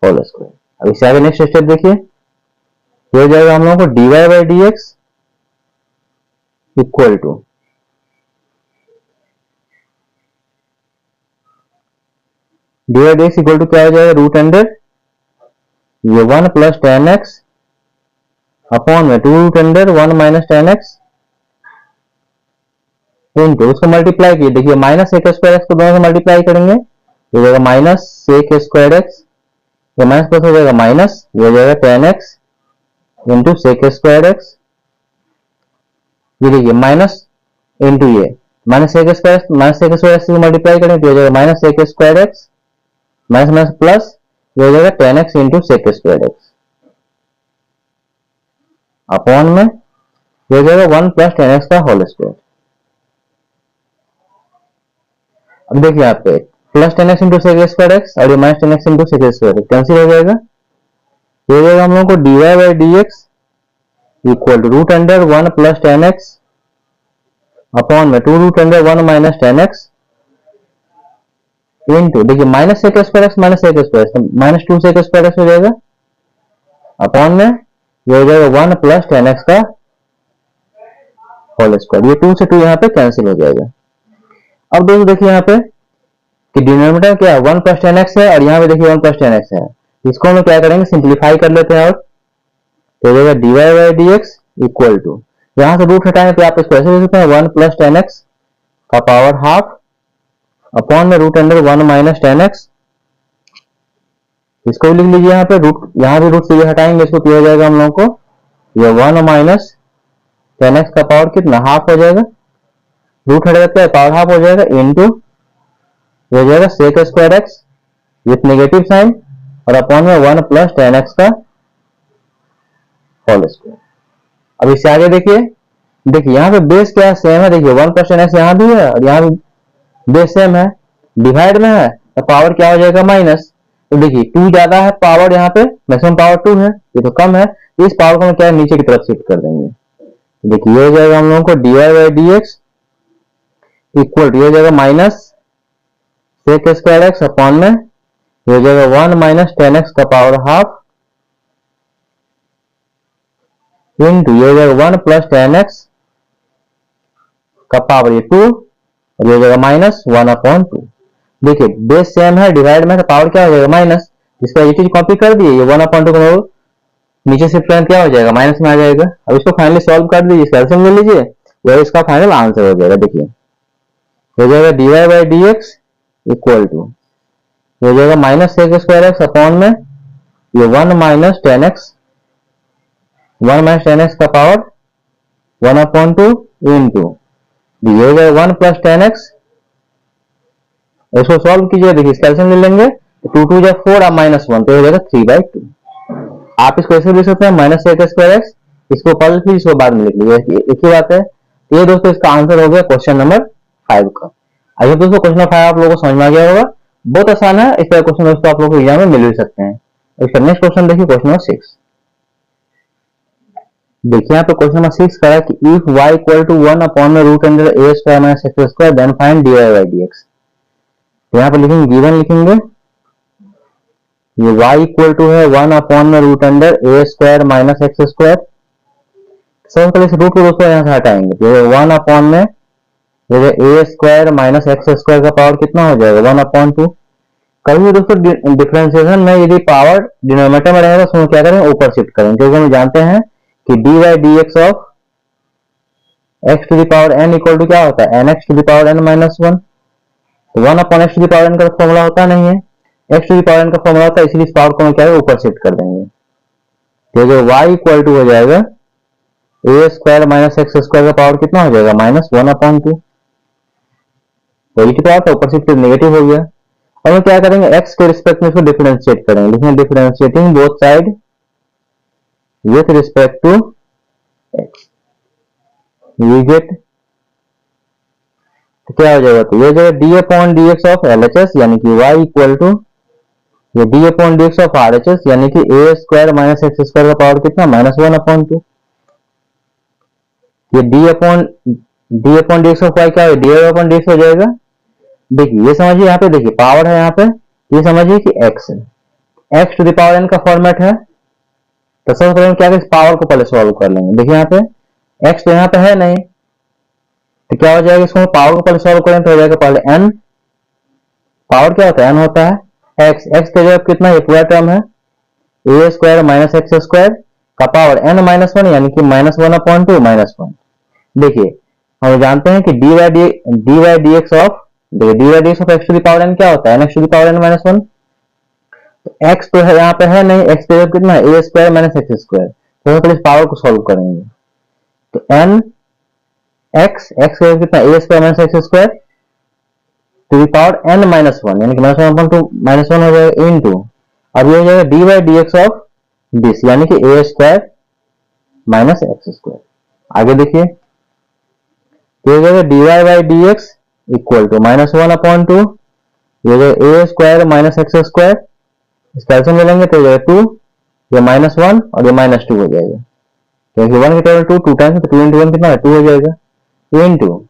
होल स्क्वायर। अब इससे आगे नेक्स्ट स्टेप देखिए, ये हो जाएगा हम लोगों को d Y by D x equal to d y d x equal to क्या हो जाएगा रूट अंडर ये 1 प्लस 10x अपॉन में 2 root under 1 minus 10x into उसको मल्टीप्लाई किए, देखिए माइनस sec स्क्वायर x को दोनों से मल्टीप्लाई करेंगे, ये हो जाएगा माइनस sec स्क्वायर x, ये माइनस प्लस हो जाएगा माइनस ये हो जाएगा 10x into sec square x, ये देखिए माइनस इंटू ये माइनस sec स्क्वायर x से मल्टीप्लाई करें तो हो जाएगा minus sec square x minus minus plus ये हो जाएगा 10x into sec square x upon में ये हो जाएगा 1 प्लस 10x का होल स्क्वायर। अब देखिए यहाँ पे plus 10x into sec square x और ये minus 10x into sec square cancel हो जाएगा। ये हो जाएगा हम लोग को dy by D x equal to root under 1 plus 10x upon में 2 root under 1 minus 10x into देखिए minus sec square x minus sec square x minus 2 sec square x हो जाएगा अपॉन में ये हो जाएगा 1 प्लस 10x का whole square. ये 2 से 2 यहाँ पे कैंसिल हो जाएगा। अब दोस्तों देखिए यहाँ पे कि डिनोमिनेटर क्या है 1 प्लस 10x है और यहाँ पे देखिए 1 प्लस 10x है। इसको हम क्या करेंगे सिंप्लीफाई कर लेते हैं और तो हो जाएगा dy by D x equal to यहाँ से रूट हटाएंगे तो आप इसको ऐसे लिख सकते हैं 1 प्लस 10x का पावर हाफ अपॉन में रूट अंडर 1 माइनस 10x। इसको भी लिख लीजिए यहाँ पे रूट यहाँ भी रूट से ये हटाएंगे इसको क्या हो जाएगा हम लोग को ये 1 माइनस 10x का पावर कितना हाफ हो जाएगा रूट हटेगा क्या पावर हाफ हो जाएगा इनटू हो जाएगा sec square x with negative sign और अपॉन में 1 प्लस 10x का होल स्क्वायर। अब इससे आगे देखिए यहाँ पे बेस क्या सेम है। देखिए 1 प्लस 10x यहाँ भी है और यहाँ भी बेस सेम है डिवाइड में है तो पावर क्या हो जाएगा माइनस। तो देखिए 2 ज्यादा है पावर यहाँ पे मैक्सिमम पावर 2 है ये तो कम है तो इस पावर को हम क्या नीचे की तरफ शिफ्ट कर देंगे। देखिए ये हो जाएगा हम लोगों को dy by D x equal to हो जाएगा minus sec square x upon में ये हो जाएगा 1 माइनस 10x का पावर हाफ इंटू ये हो जाएगा 1 प्लस 10x का पावर ये 2 और ये हो जाएगा माइनस 1 अपॉन 2। देखिए बेस सेम है डिवाइड में तो पावर क्या हो जाएगा माइनस इसका ये चीज कॉपी कर दिए ये 1 अपॉन 2 को नीचे से फ्रेंड क्या हो जाएगा माइनस में आ जाएगा। अब इसको फाइनली सॉल्व कर दीजिए कैल्सियम ले लीजिए वह इसका फाइनल आंसर हो जाएगा। देखिए हो जाएगा dy by D x equal to हो जाएगा minus sec square x upon में ये 1 माइनस 10x 1 माइनस 10x का पावर 1 अपॉन 2 इंटू ये हो जाएगा 1 प्लस 10x। इसको सॉल्व कीजिए देखिए कैल्सियम ले लेंगे 2 2 जा 4 और माइनस 1 तो हो जाएगा 3/2। आप इसको ऐसे लिख सकते हैं माइनस सेक स्क्वायर एक्स इसको पहले फिर इसको बाद में लिख लीजिए एक ही बात है। ये दोस्तों इसका आंसर हो गया क्वेश्चन नंबर 5 का। आइए दोस्तों क्वेश्चन नंबर 5 आप लोगों को समझ में आ गया होगा बहुत आसान है इस तरह क्वेश्चन दोस्तों आप लोगों को एग्जाम में मिल भी सकते हैं। इसका नेक्स्ट क्वेश्चन देखिए क्वेश्चन नंबर 6। देखिए यहाँ पे क्वेश्चन नंबर 6 करा कि if y equal to 1 upon में root under a square minus x square then find dy by D x. तो यहाँ पे लिखेंगे गिवन लिखेंगे ये y इक्वल टू है 1 अपॉन में root under a square minus x square. सबसे पहले इस रूट को दोस्तों यहाँ से हटाएंगे तो 1 अपॉन में a square minus x square का पावर कितना हो जाएगा 1 अपॉन 2। कभी दोस्तों डिफरेंशिएशन में यदि पावर डिनोमिनेटर में रहेगा तो क्या करें ऊपर शिफ्ट करें क्योंकि हम जानते हैं कि dy by D x of x to the power n equal to क्या होता है nx to the power n minus 1। तो 1 upon x to the power n का फॉर्मूला होता नहीं है x to the power n का फॉर्मूला होता है इसलिए इस पावर को हम क्या है ऊपर शिफ्ट कर देंगे। तो जो y इक्वल टू हो जाएगा a square minus x square का पावर कितना हो जाएगा माइनस 1 अपॉन 2। पॉजिटिव पावर था ऊपर शिफ्ट नेगेटिव हो गया। और हम क्या करेंगे x के रिस्पेक्ट में इसको डिफरेंशिएट करेंगे लिखेंगे differentiating both side with respect to x we get तो क्या हो जाएगा तो ये जो d upon d x of LHS यानी कि y इक्वल टू ये d upon d x of RHS यानी कि a square minus x square का पावर कितना माइनस 1 अपॉन 2। ये d upon d x of y क्या है dy अपॉन डी एक्स हो जाएगा। देखिए ये समझिए यहाँ पे देखिए पावर है यहाँ पे ये समझिए कि x है x to the power n का फॉर्मेट है। तो सबसे पहले क्या करें पावर को पहले सॉल्व कर लेंगे। देखिए यहाँ पे x तो यहाँ पे है नहीं तो क्या हो जाएगा इसको पावर को पहले सॉल्व करें तो हो जाएगा पहले n पावर क्या होता है n होता है x के जगह कितना ये पूरा टर्म है a square minus x square का पावर n माइनस 1 यानी कि माइनस 1 अपॉन 2 माइनस 1। देखिए हम जानते हैं कि dy by D x of x to the power n क्या होता है nx to the power n minus 1। x तो है यहाँ पे है नहीं x के जगह कितना है a square minus x square तो पहले इस पावर को सॉल्व करेंगे तो n x के जगह कितना a square minus x square to the power n minus 1 यानी कि माइनस 1 अपॉन 2 माइनस 1 हो जाएगा इनटू अब ये हो जाएगा dy by D x of this यानी कि a square minus x square. आगे देखिए ये हो जाएगा dy by D x equal to -1/2, ये जो a square minus x square, इसका कैल्सियम ले लेंगे तो ये 2, ये -1 और ये -2 हो जाएगा, क्योंकि 1 की टेबल 2 टाइम्स, तो 2 into 1 कितना है 2 हो जाएगा। इनटू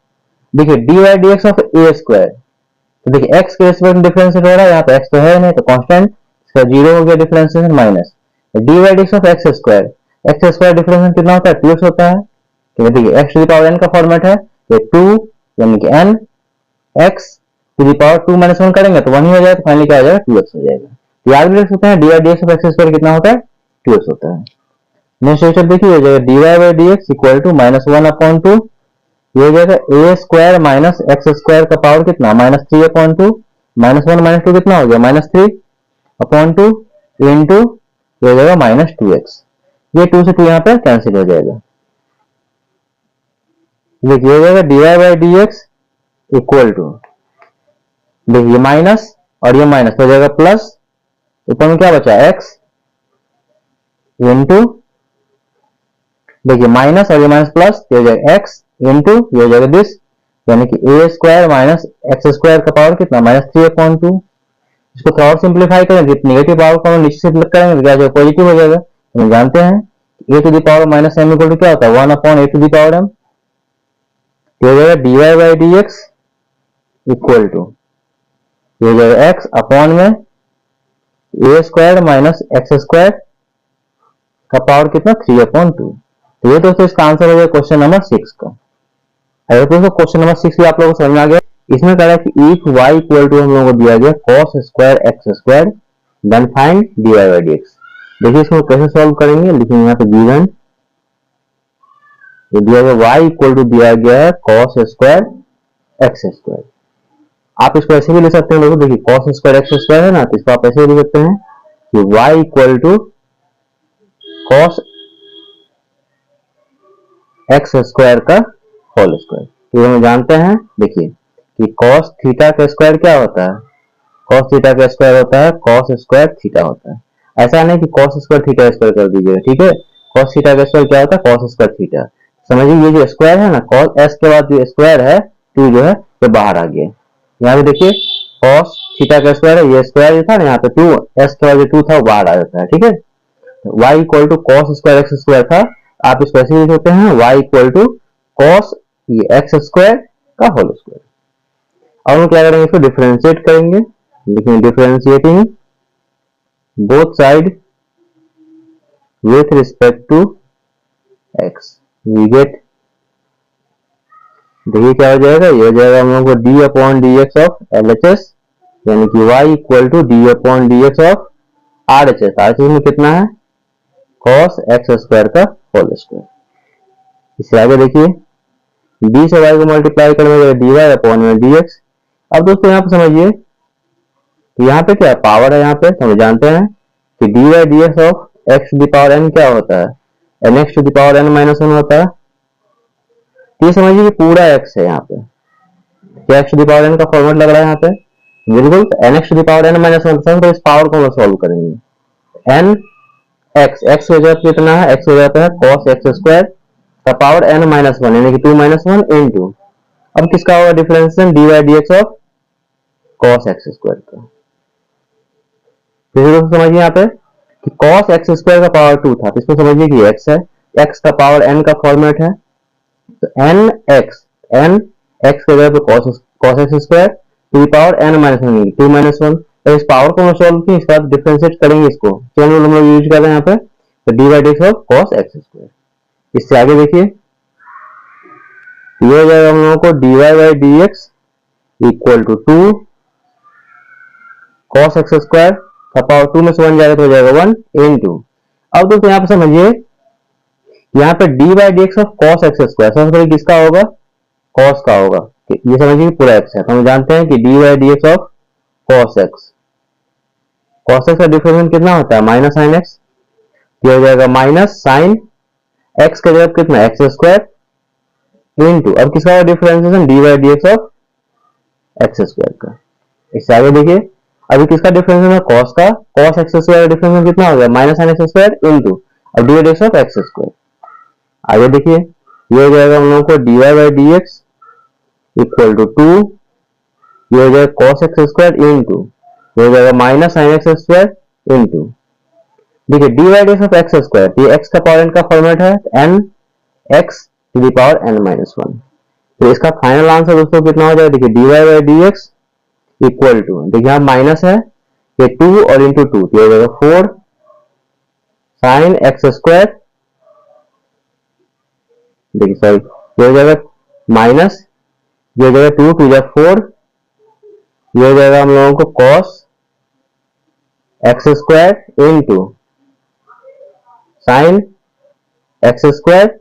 देखिए dy dx of A square, तो देखिए x के रिस्पेक्ट में डिफरेंशिएट हो रहा है, यहाँ पे x तो है नहीं तो कांस्टेंट, इसका 0 हो गया differentiation minus dy dx of x square differentiation कितना होता है 2x होता है, तो देखिए x to the power n का फॉर्मेट है, ये 2 यानी कि n x to the power 2 - 1 करेंगे तो 1 ही हो जाएगा, तो फाइनली क्या हो जाएगा 2x हो जाएगा। याद भी रख सकते हैं dy dx of x square कितना होता है 2x होता है। नेक्स्ट स्टेप देखिए हो जाएगा dy dx इक्वल टू -1/2, ये हो जाएगा ए स्क्वायर माइनस एक्स स्क्वायर का पावर कितना -3/2, -1 -2 कितना हो गया -3/2 इंटू ये हो जाएगा -2x, ये 2 से 2 यहाँ पे कैंसिल हो जाएगा। देखिए हो जाएगा dy dx इक्वल टू, देखिए माइनस और ये माइनस हो जाएगा प्लस, ऊपर में क्या बचा x इंटू, देखिए माइनस और ये माइनस प्लस, ये हो जाएगा x इंटू ये हो जाएगा दिस, यानी कि ए स्क्वायर माइनस एक्स स्क्वायर का पावर कितना -3/2। इसको थोड़ा और सिंप्लीफाई करेंगे, नेगेटिव पावर को हम नीचे से फ्लिप करेंगे तो क्या हो जाएगा पॉजिटिव हो जाएगा। तो हम जानते हैं a to the power minus m equal to क्या होता है 1/a to the power m, ये हो जाएगा dy dx इक्वल टू, ये हो जाएगा x अपॉन में ए स्क्वायर माइनस एक्स स्क्वायर का पावर कितना 3/2। तो ये दोस्तों इसका आंसर हो गया क्वेश्चन नंबर 6 का। अगर दोस्तों क्वेश्चन नंबर 6 भी आप लोगों को समझ में आ गया, इसमें कह रहा है कि इफ y इक्वल टू हम लोगों को दिया गया cos square x square then find dy dx। देखिए इसको कैसे सॉल्व करेंगे, लिखेंगे यहाँ पे गिवन, ये दिया गया y इक्वल टू दिया गया है cos स्क्वायर एक्स स्क्वायर। आप इसको ऐसे भी ले सकते हैं लोगों, देखिए cos स्क्वायर एक्स स्क्वायर है ना, तो इसको आप ऐसे भी लिख सकते हैं कि y equal to cos x square का होल स्क्वायर। ये हम जानते हैं देखिए कि cos थीटा का स्क्वायर क्या होता है, cos थीटा का स्क्वायर होता है cos स्क्वायर थीटा होता है। ऐसा नहीं कि cos स्क्वायर थीटा स्क्वायर कर दीजिएगा, ठीक है, cos थीटा का स्क्वायर क्या होता है cos स्क्वायर थीटा। समझिए ये जो स्क्वायर है ना, cos s के बाद जो स्क्वायर है 2 जो है ये बाहर आ गया। यहाँ पे देखिए cos थीटा का स्क्वायर है, ये स्क्वायर जो था ना यहाँ पे 2 s के बाद जो 2 था वो बाहर आ जाता है, ठीक है। y equal to cos square x square था, आप इसको ऐसे लिख सकते हैं y इक्वल टू cos ये एक्स स्क्वायर का होल स्क्वायर। और हम क्या करेंगे इसको डिफरेंशिएट करेंगे, लिखेंगे differentiating both side with respect to x, we get, देखिए क्या हो जाएगा, ये हो जाएगा हम लोगों को d/dx ऑफ LHS, यानी कि y equal to d/dx of RHS। RHS में कितना है cos एक्स स्क्वायर का होल स्क्वायर। इससे आगे देखिए d से y को मल्टीप्लाई करेंगे dy/dx। अब दोस्तों यहाँ पे समझिए यहाँ पे क्या पावर है, यहाँ पे हम जानते हैं कि dy dx of x to the power n क्या होता है nx to the power n - 1 होता है। ये समझिए कि पूरा x है यहाँ पे, क्या x to the power n का फॉर्मेट लग रहा है यहाँ पे, बिल्कुल nx to the power n - 1। तो इस पावर को हम सॉल्व करेंगे n x हो जाता है कितना है, x हो जाता है cos एक्स स्क्वायर का पावर n - 1 यानी कि 2 - 1 इनटू, अब किसका होगा differentiation dy dx of cos x square का। फिर दोस्तों समझिए यहाँ पे कि cos एक्स स्क्वायर का पावर 2 था, तो इसको समझिए कि x है, x का पावर n का फॉर्मेट है, तो n x के जगह पे cos x square to the power n - 1 2 - 1। तो इस पावर को हम सॉल्व किए, इसके बाद डिफरेंशिएट करेंगे इसको, क्या हम लोग यूज कर रहे हैं यहाँ पे, तो dy dx of cos x square. इससे आगे देखिए ये हो जाएगा हम लोगों को dy dx equal to 2 cos x square का पावर 2 में से 1 जाएगा तो हो जाएगा 1 इनटू। अब दोस्तों यहाँ पे समझिए यहाँ पे dy dx of cos x square सबसे पहले किसका होगा cos का होगा, ये समझिए पूरा x है, तो हम जानते हैं कि dy dx of cos x का डिफरेंशिएशन कितना होता है -sin x, ये हो जाएगा माइनस साइन x का जगह कितना एक्स स्क्वायर इनटू, अब किसका होगा differentiation dy dx of x square का। इससे आगे देखिए अभी किसका डिफरेंशिएशन है cos का, cos एक्स स्क्वायर का डिफरेंशिएशन कितना हो गया -sin x स्क्वायर इनटू अब dy dx of x square. आगे देखिए ये हो जाएगा हम लोगों को dy dx इक्वल टू 2 ये हो जाएगा cos एक्स स्क्वायर इंटू, ये हो जाएगा minus sine x square into, देखिए d y d x of x square, ये एक्स का पावर एन का फॉर्मेट है, n x to the power n minus one. तो इसका फाइनल आंसर दोस्तों कितना हो जाएगा, देखिए d Y by D x equal to, देखिए यहाँ माइनस है, ये 2 और इंटू 2, ये हो जाएगा 4 साइन एक्स स्क्वायर, देखिए सॉरी ये हो जाएगा माइनस, ये हो जाएगा 2 टू जा 4, ये हो जाएगा हम लोगों को cos x square into sine x square,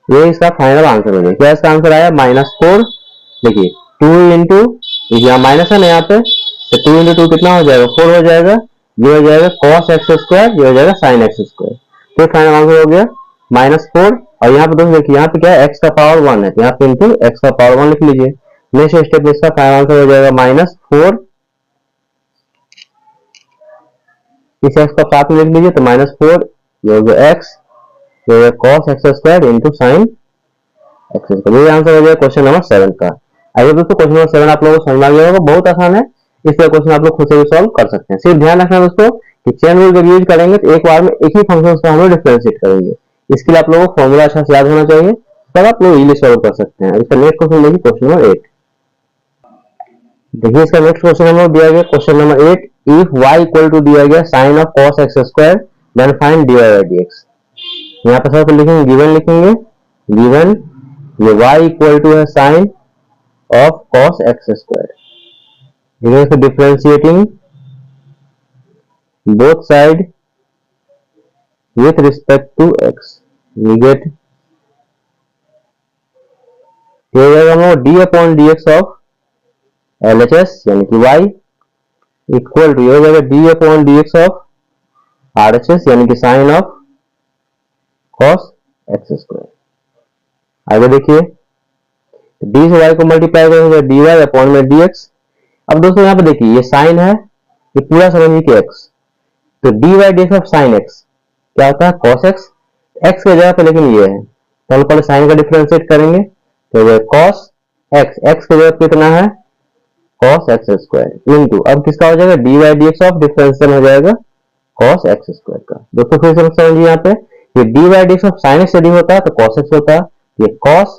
ये इसका फाइनल आंसर हो जाएगा। क्या इसका आंसर आया -4, देखिए 2 इंटू, यहाँ माइनस है ना यहाँ पे, तो 2 इंटू 2 कितना हो जाएगा, 4 हो जाएगा, ये हो जाएगा cos एक्स स्क्वायर, ये हो जाएगा साइन एक्स स्क्वायर। तो फाइनल आंसर हो गया -4। और यहाँ पे दोस्तों देखिए यहाँ पे क्या है, x का पावर 1 है, तो यहाँ पे इंटू एक्स का पावर 1 लिख लीजिए। नेक्स्ट स्टेप में इसका फाइनल आंसर हो जाएगा -4, इस एक्स का साथ में लिख लीजिए, तो -4 ये हो गया x, ये हो गया cos x square into sine x square. ये आंसर हो गया क्वेश्चन नंबर 7 का। आइए दोस्तों क्वेश्चन नंबर 7 आप लोगों को समझ आ गया होगा, बहुत आसान है, इसलिए क्वेश्चन आप लोग खुद से भी सॉल्व कर सकते हैं। सिर्फ ध्यान रखना दोस्तों कि चेन रूल जब यूज करेंगे तो एक बार में एक ही फंक्शन का हम लोग डिफरेंशिएट करेंगे, इसके लिए आप लोगों को फॉर्मूला अच्छा से याद होना चाहिए, तब आप लोग इजीली सॉल्व कर सकते हैं। इसका नेक्स्ट क्वेश्चन देखिए, क्वेश्चन नंबर 8। देखिए इसका नेक्स्ट क्वेश्चन हम लोग दिया गया question number 8, if y equal to दिया गया sine of cos x square then find dy by dx। यहाँ पर सबसे लिखेंगे गिवन, लिखेंगे गिवन, ये y इक्वल टू है sine of cos x square, इसको differentiating both side with respect to x, we get ये हो जाएगा हम लोग d upon dx of LHS यानी कि y इक्वल टू ये हो जाएगा d upon dx of RHS यानी कि sine of cos x square. आगे देखिए d से y को मल्टीप्लाई करेंगे dy अपॉन में dx। अब दोस्तों यहाँ पे देखिए ये साइन है, ये पूरा समझिए कि x, तो dy dx of sine x क्या होता है cos एक्स, एक्स की जगह पे लेकिन ये है, तो हम पहले साइन का डिफरेंशिएट करेंगे, तो ये cos एक्स, एक्स की जगह पे कितना है cos एक्स स्क्वायर इंटू, अब किसका हो जाएगा dy dx ऑफ डिफरेंशियल हो जाएगा cos एक्स स्क्वायर का। दोस्तों फिर से समझिए यहाँ पे, ये dy dx of sine x यदि होता है तो cos एक्स होता है, ये cos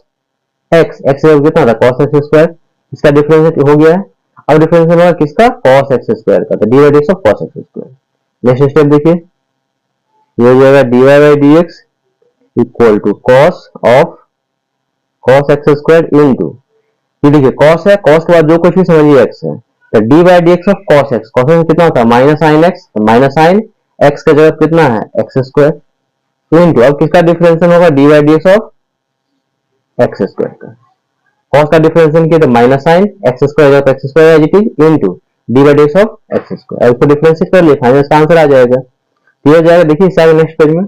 एक्स, एक्स की जगह कितना था cos एक्स स्क्वायर, इसका डिफरेंशिएट हो गया है, अब डिफरेंशियल होगा किसका cos एक्स स्क्वायर का, तो dy dx of cos x square. Next step देखिए, ये हो जाएगा dy by dx equal to cos of cos x square into, ये देखिए cos है, cos के बाद जो कुछ भी समझिए x है, तो dy by dx of cos x, cos x कितना होता है माइनस साइन एक्स, तो माइनस साइन एक्स का जगह कितना है एक्स स्क्वायर इंटू, अब किसका डिफरेंशियल होगा dy by dx of x square का, cos का डिफरेंशियल किया तो माइनस साइन एक्स स्क्वायर जगह एक्स स्क्वायर है into dy by dx of x square, इसको डिफरेंशिएट कर लिए फाइनल इसका आंसर आ जाएगा। ये हो जाएगा, देखिए इससे आगे नेक्स्ट पेज में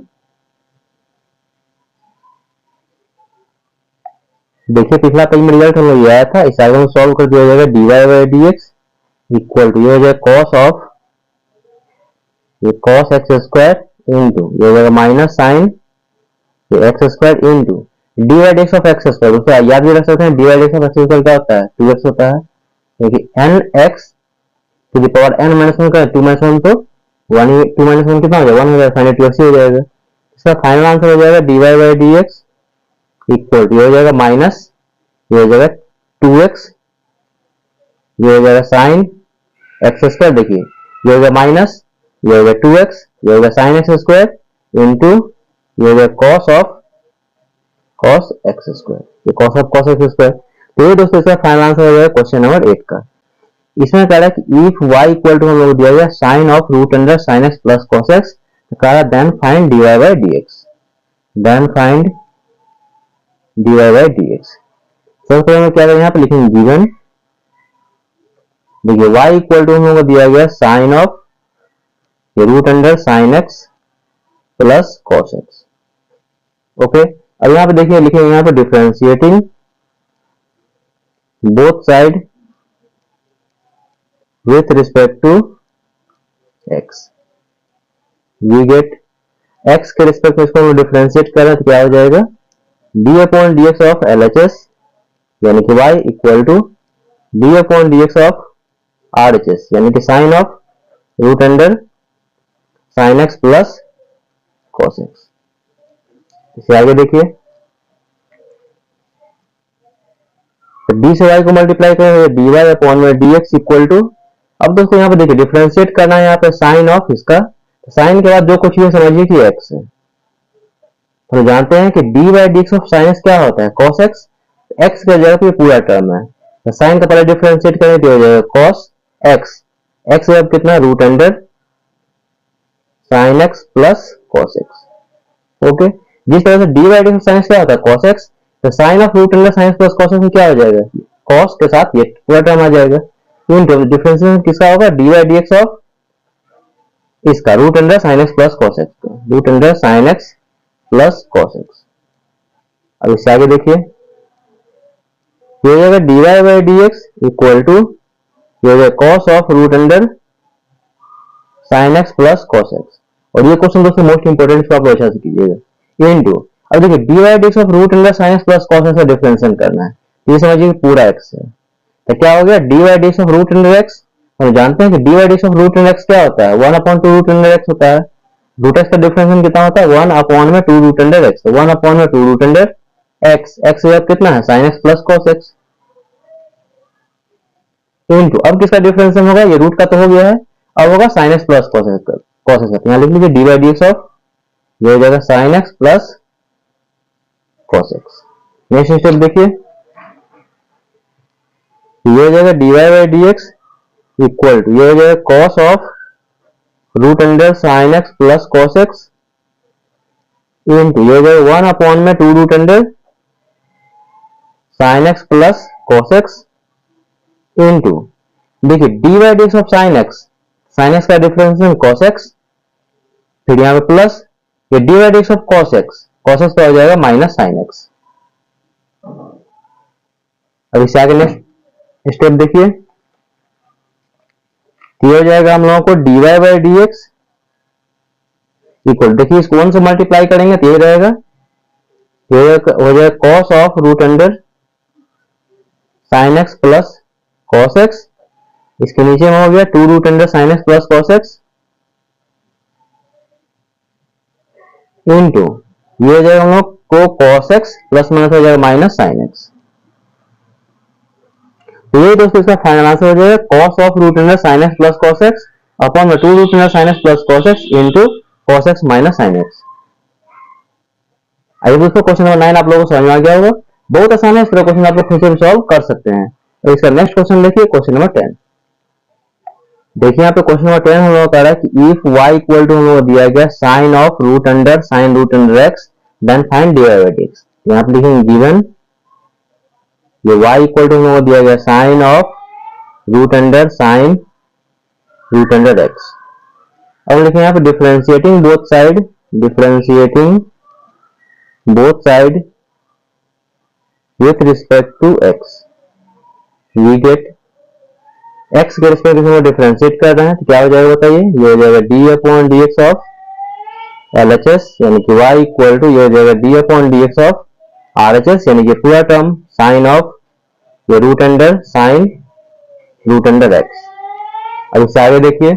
देखिए पिछला पेज में रिजल्ट हम लोग ये आया था, इस आगे में सॉल्व कर दिया जाएगा dy by dx equal to ये हो जाएगा cos ऑफ ये cos एक्स स्क्वायर इंटू ये हो जाएगा माइनस साइन ये x square into dy by dx of x square, दोस्तों याद भी रख सकते हैं dy by dx of x square क्या होता है 2x होता है, देखिए nx to the power n minus 1 का 2 माइनस 1 तो 1, 2 माइनस 1 कितना हो जाएगा 1 हो जाएगा, फाइनल 2x हो जाएगा। इसका फाइनल आंसर हो जाएगा dy by dx equal to ये हो जाएगा माइनस, ये हो जाएगा 2x, ये हो जाएगा साइन एक्स स्क्वायर, देखिए ये हो जाएगा माइनस, ये हो जाएगा 2x, ये हो जाएगा साइन एक्स स्क्वायर इंटू ये हो जाएगा cos of cos x square, ये cos of cos x square. तो ये दोस्तों इसका फाइनल आंसर हो जाएगा क्वेश्चन नंबर 8 का। इसमें कह रहा है कि इफ y इक्वल टू हम लोग दिया गया sine of root under sine x plus cos x, तो कह रहा है then find dy by dx, then find dy by dx। सबसे पहले हम क्या करेंगे यहाँ पे लिखेंगे गिवन, देखिए y इक्वल टू हम लोग दिया गया sine of root under sine x plus cos x, okay. अब यहाँ पे देखिए लिखेंगे यहाँ पे differentiating both side with respect to x, we get x के रिस्पेक्ट में इसको हम डिफरेंशिएट करें तो क्या हो जाएगा d upon dx of LHS यानी कि y equal to d upon d x of R H S, यानी कि sine of root under sine x plus cos x. इसे आगे देखिए, तो डी से y को मल्टीप्लाई करेंगे डी वाई अपॉन में डी एक्स इक्वल टू, अब दोस्तों यहाँ पे देखिए डिफ्रेंशिएट करना है यहाँ पे साइन ऑफ इसका, साइन के बाद जो कुछ भी समझिए कि x है। हम जानते हैं कि d y d x of sine x क्या होता है, कॉस एक्स, एक्स के जगह पे पूरा टर्म है, तो साइन का पहले डिफ्रेंशिएट करें तो हो जाएगा कॉस एक्स, एक्स अब कितना root under sine x plus cos x. Okay, जिस तरह से d y d x of sine x क्या होता है कॉस एक्स, तो sine of root under sine x plus cos x में क्या हो जाएगा, कॉस के साथ ये पूरा टर्म आ जाएगा। डिफरेंशिएशन किसका होगा, d y d x of इसका root under sine x plus cos x का, root under sine x plus cos x. अब इससे आगे देखिए, ये हो जाएगा D Y by D x equal to ये हो जाएगा cos of root under sine x plus cos x. और ये क्वेश्चन दोस्तों मोस्ट इंपोर्टेंट, इसको आप अच्छा से कीजिएगा। इनटू अब देखिए d y d x of root under sine x plus cos x का डिफरेंशिएशन करना है, ये समझिए पूरा एक्स है, तो क्या हो गया d y d x of root under x. हम जानते हैं कि d y d x of root under x क्या होता है, 1 अपॉन 2 रूट अंडर एक्स होता है। रूट एक्स का डिफरेंशिएशन कितना होता है, 1 अपॉन में 2 रूट अंडर एक्स, तो 1 अपॉन में 2 रूट अंडर एक्स, एक्स कितना है sign x plus cos x into, अब किसका डिफरेंशिएशन होगा, ये रूट का तो हो गया है, अब होगा sine x plus cos x का, यहाँ लिख लीजिए d y d x of, ये हो जाएगा sine x plus cos x. Next step देखिए, ये हो जाएगा D Y by D x equal to ये हो जाएगा cos of root under sine x plus cos x into ये हो जाएगा 1 अपॉन में 2 root under sine x plus cos x into, देखिए d y d x of sine x का differentiation cos x, फिर यहाँ पे प्लस ये d y d x of cos x का हो जाएगा माइनस साइन एक्स। अब इससे आगे नेक्स्ट स्टेप देखिए, ये हो जाएगा हम लोगों को d Y by D x equal, देखिए इसको 1 से मल्टीप्लाई करेंगे तो ये रहेगा, ये हो जाएगा cos of root under sine x plus cos x, इसके नीचे में हो गया 2 root under sine x plus cos x into ये हो जाएगा हम लोग को कॉस एक्स प्लस माइनस हो जाएगा माइनस साइन एक्स। तो ये दोस्तों इसका फाइनल आंसर हो जाएगा cos of root under sine x plus cos x upon 2 root under sine x plus cos x into cos x minus sine x. आइए दोस्तों क्वेश्चन नंबर 9 आप लोगों को समझ में आ गया होगा, बहुत आसान है, इस तरह क्वेश्चन आप लोग खुद से भी सॉल्व कर सकते हैं। और इसका नेक्स्ट क्वेश्चन देखिए, क्वेश्चन नंबर 10 देखिए, यहाँ पे क्वेश्चन नंबर 10 हम लोग कह रहा है कि इफ y इक्वल टू हम लोग दिया गया sine of root under sine root under x then find d Y by D x. यहाँ पे लिखेंगे गिवन ये y इक्वल टू हम लोग दिया गया sine of root under sine root under x. अब लिखेंगे यहाँ पे differentiating both side with respect to x, we get x के रिस्पेक्ट में डिफरेंशिएट कर रहे हैं तो क्या हो जाएगा बताइए, ये हो जाएगा d upon d x of LHS, यानी कि y इक्वल टू ये हो जाएगा d upon d x of RHS, यानी कि पूरा टर्म साइन ऑफ ये root under sine root under x. अब इस आगे देखिए,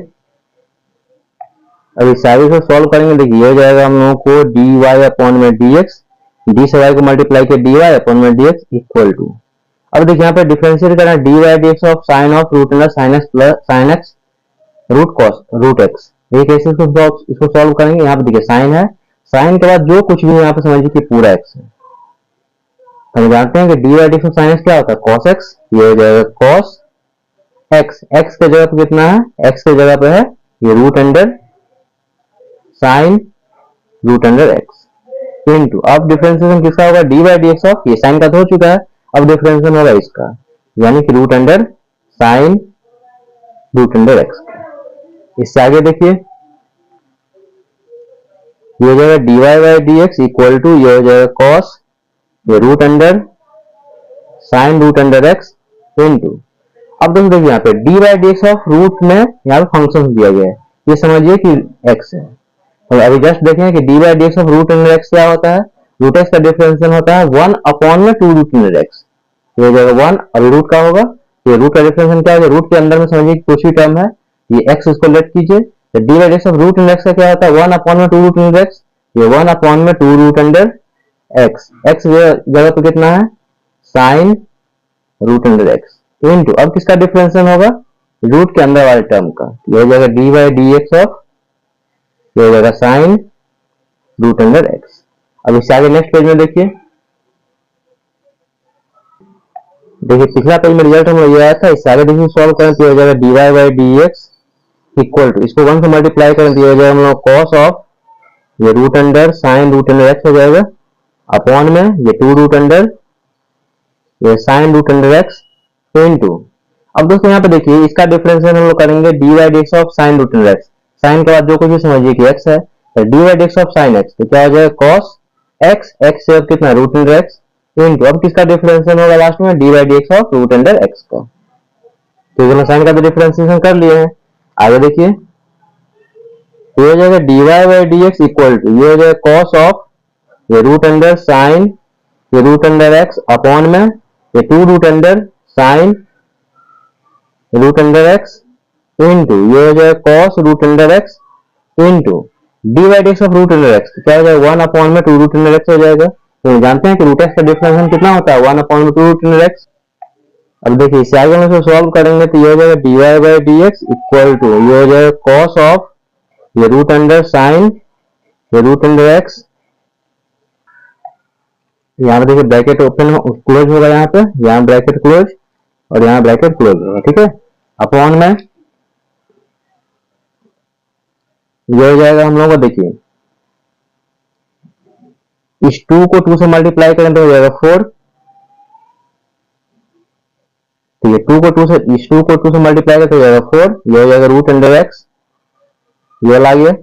अब इस आगे को सॉल्व करेंगे, देखिए ये हो जाएगा हम लोगों को dy अपॉन में dx, डी से y को मल्टीप्लाई किया dy अपॉन में dx इक्वल टू, अब देखिए यहाँ पे डिफरेंशिएट करना dy dx of sine of root under sine x plus sine x root cos root x. ये कैसे इसको सॉल्व करेंगे, यहाँ पे देखिए साइन है, साइन के बाद जो कुछ भी यहाँ पे समझिए कि पूरा एक्स है। हम जानते हैं कि dy dx of sine x क्या होता है cos x, ये हो जाएगा cos x, x के जगह पे कितना है, x के जगह पे है ये root under sine root under x into, अब डिफरेंशिएशन किसका होगा dy dx ऑफ, ये साइन का तो हो चुका है, अब डिफरेंशिएशन होगा इसका, यानी कि root under sine root under x। इससे आगे देखिए, ये हो जाएगा dy by dx equal to ये हो जाएगा cos ये root under sine root under x into, अब दोस्तों देखिए यहाँ पे dy by dx of root में यहाँ पे फंक्शन दिया गया है, ये समझिए कि x है। तो अभी जस्ट देखें कि dy by dx of root under x क्या होता है, रूट x का डिफरेंशिएशन होता है 1 अपॉन में 2 रूट अंडर x, ये हो जाएगा 1 और रूट का होगा, ये रूट का डिफरेंशियल क्या है, रूट के अंदर में समझिए कुछ भी टर्म है, ये x इसको लेट कीजिए, तो d by x of root under x का क्या होता है 1 अपॉन में 2 रूट अंडर एक्स, ये 1 अपॉन में 2 रूट अंडर एक्स, एक्स जगह पे कितना है sine root under x into, अब किसका डिफरेंशियल होगा रूट के अंदर वाले टर्म का, ये हो जाएगा D by D x of, ये हो जाएगा साइन रूट अंडर एक्स। अब इससे आगे नेक्स्ट पेज में देखिए पिछला पेज में रिजल्ट हमें ये आया था, इससे आगे देखिए सॉल्व करें तो हो जाएगा D Y by D x equal to, इसको 1 से मल्टीप्लाई करें तो हो जाएगा हम लोग कॉस ऑफ ये root under sine root under x हो जाएगा अपॉन में ये 2 रूट अंडर ये sine root under x into, अब दोस्तों यहाँ पे देखिए इसका डिफरेंशियल हम लोग करेंगे d y d x of sine root under x, sine के बाद जो कुछ भी समझिए कि एक्स है, तो d y d x of sine x तो क्या हो जाएगा कॉस एक्स, एक्स से अब कितना रूट अंडर एक्स इनटू, अब किसका डिफरेंशियल होगा लास्ट में d y d x of root under x का, तो हमने साइन का तो डिफरेंशिएशन कर लिए हैं। आगे देखिए ये हो जाएगा D Y by D x equal to, ये हो जाएगा कॉस ऑफ ये रूट अंडर साइन ये रूट अंडर एक्स अपॉन में ये 2 root under sine root under x into, ये हो जाएगा cos root under x into d by D x of root under x, तो क्या हो जाएगा 1 अपॉन में 2 रूट अंडर एक्स हो जाएगा, तो जानते हैं कि रूट एक्स का डिफरेंशियल कितना होता है 1 अपॉन में 2 रूट अंडर एक्स। अब देखिए इसे आगे हम इसको सॉल्व करेंगे तो ये हो जाएगा D Y by D x equal to, ये हो जाएगा कॉस ऑफ ये रूट अंडर साइन ये रूट अंडर एक्स, यहाँ पे देखिए ब्रैकेट ओपन क्लोज होगा, यहाँ ब्रैकेट क्लोज और यहाँ ब्रैकेट क्लोज होगा, ठीक है, अपॉन में ये हो जाएगा हम लोगों को देखिए इस 2 को 2 से मल्टीप्लाई करें तो हो जाएगा 4, तो ये 2 को 2 से इस 2 को 2 से मल्टीप्लाई करें तो हो जाएगा 4, ये हो जाएगा रूट अंडर एक्स, ये ला गया,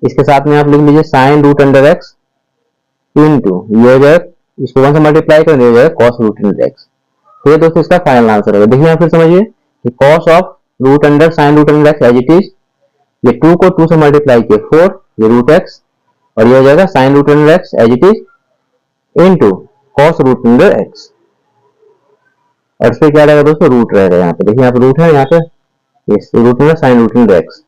इसके साथ में आप लिख लीजिए sine root under x into, ये हो जाएगा इसको 1 से मल्टीप्लाई करें तो हो जाएगा कॉस रूट अंडर एक्स, तो ये दोस्तों इसका फाइनल आंसर है। देखिए फिर समझिए कि cos of root under sine root under x as it is, ये 2 को 2 से मल्टीप्लाई किए 4, ये रूट एक्स और ये हो जाएगा sine root under x as it is into cos root under x, और इसमें क्या रहेगा दोस्तों रूट रहेगा, यहाँ पे देखिए यहाँ पे रूट है, यहाँ पे इस root under sine root under x,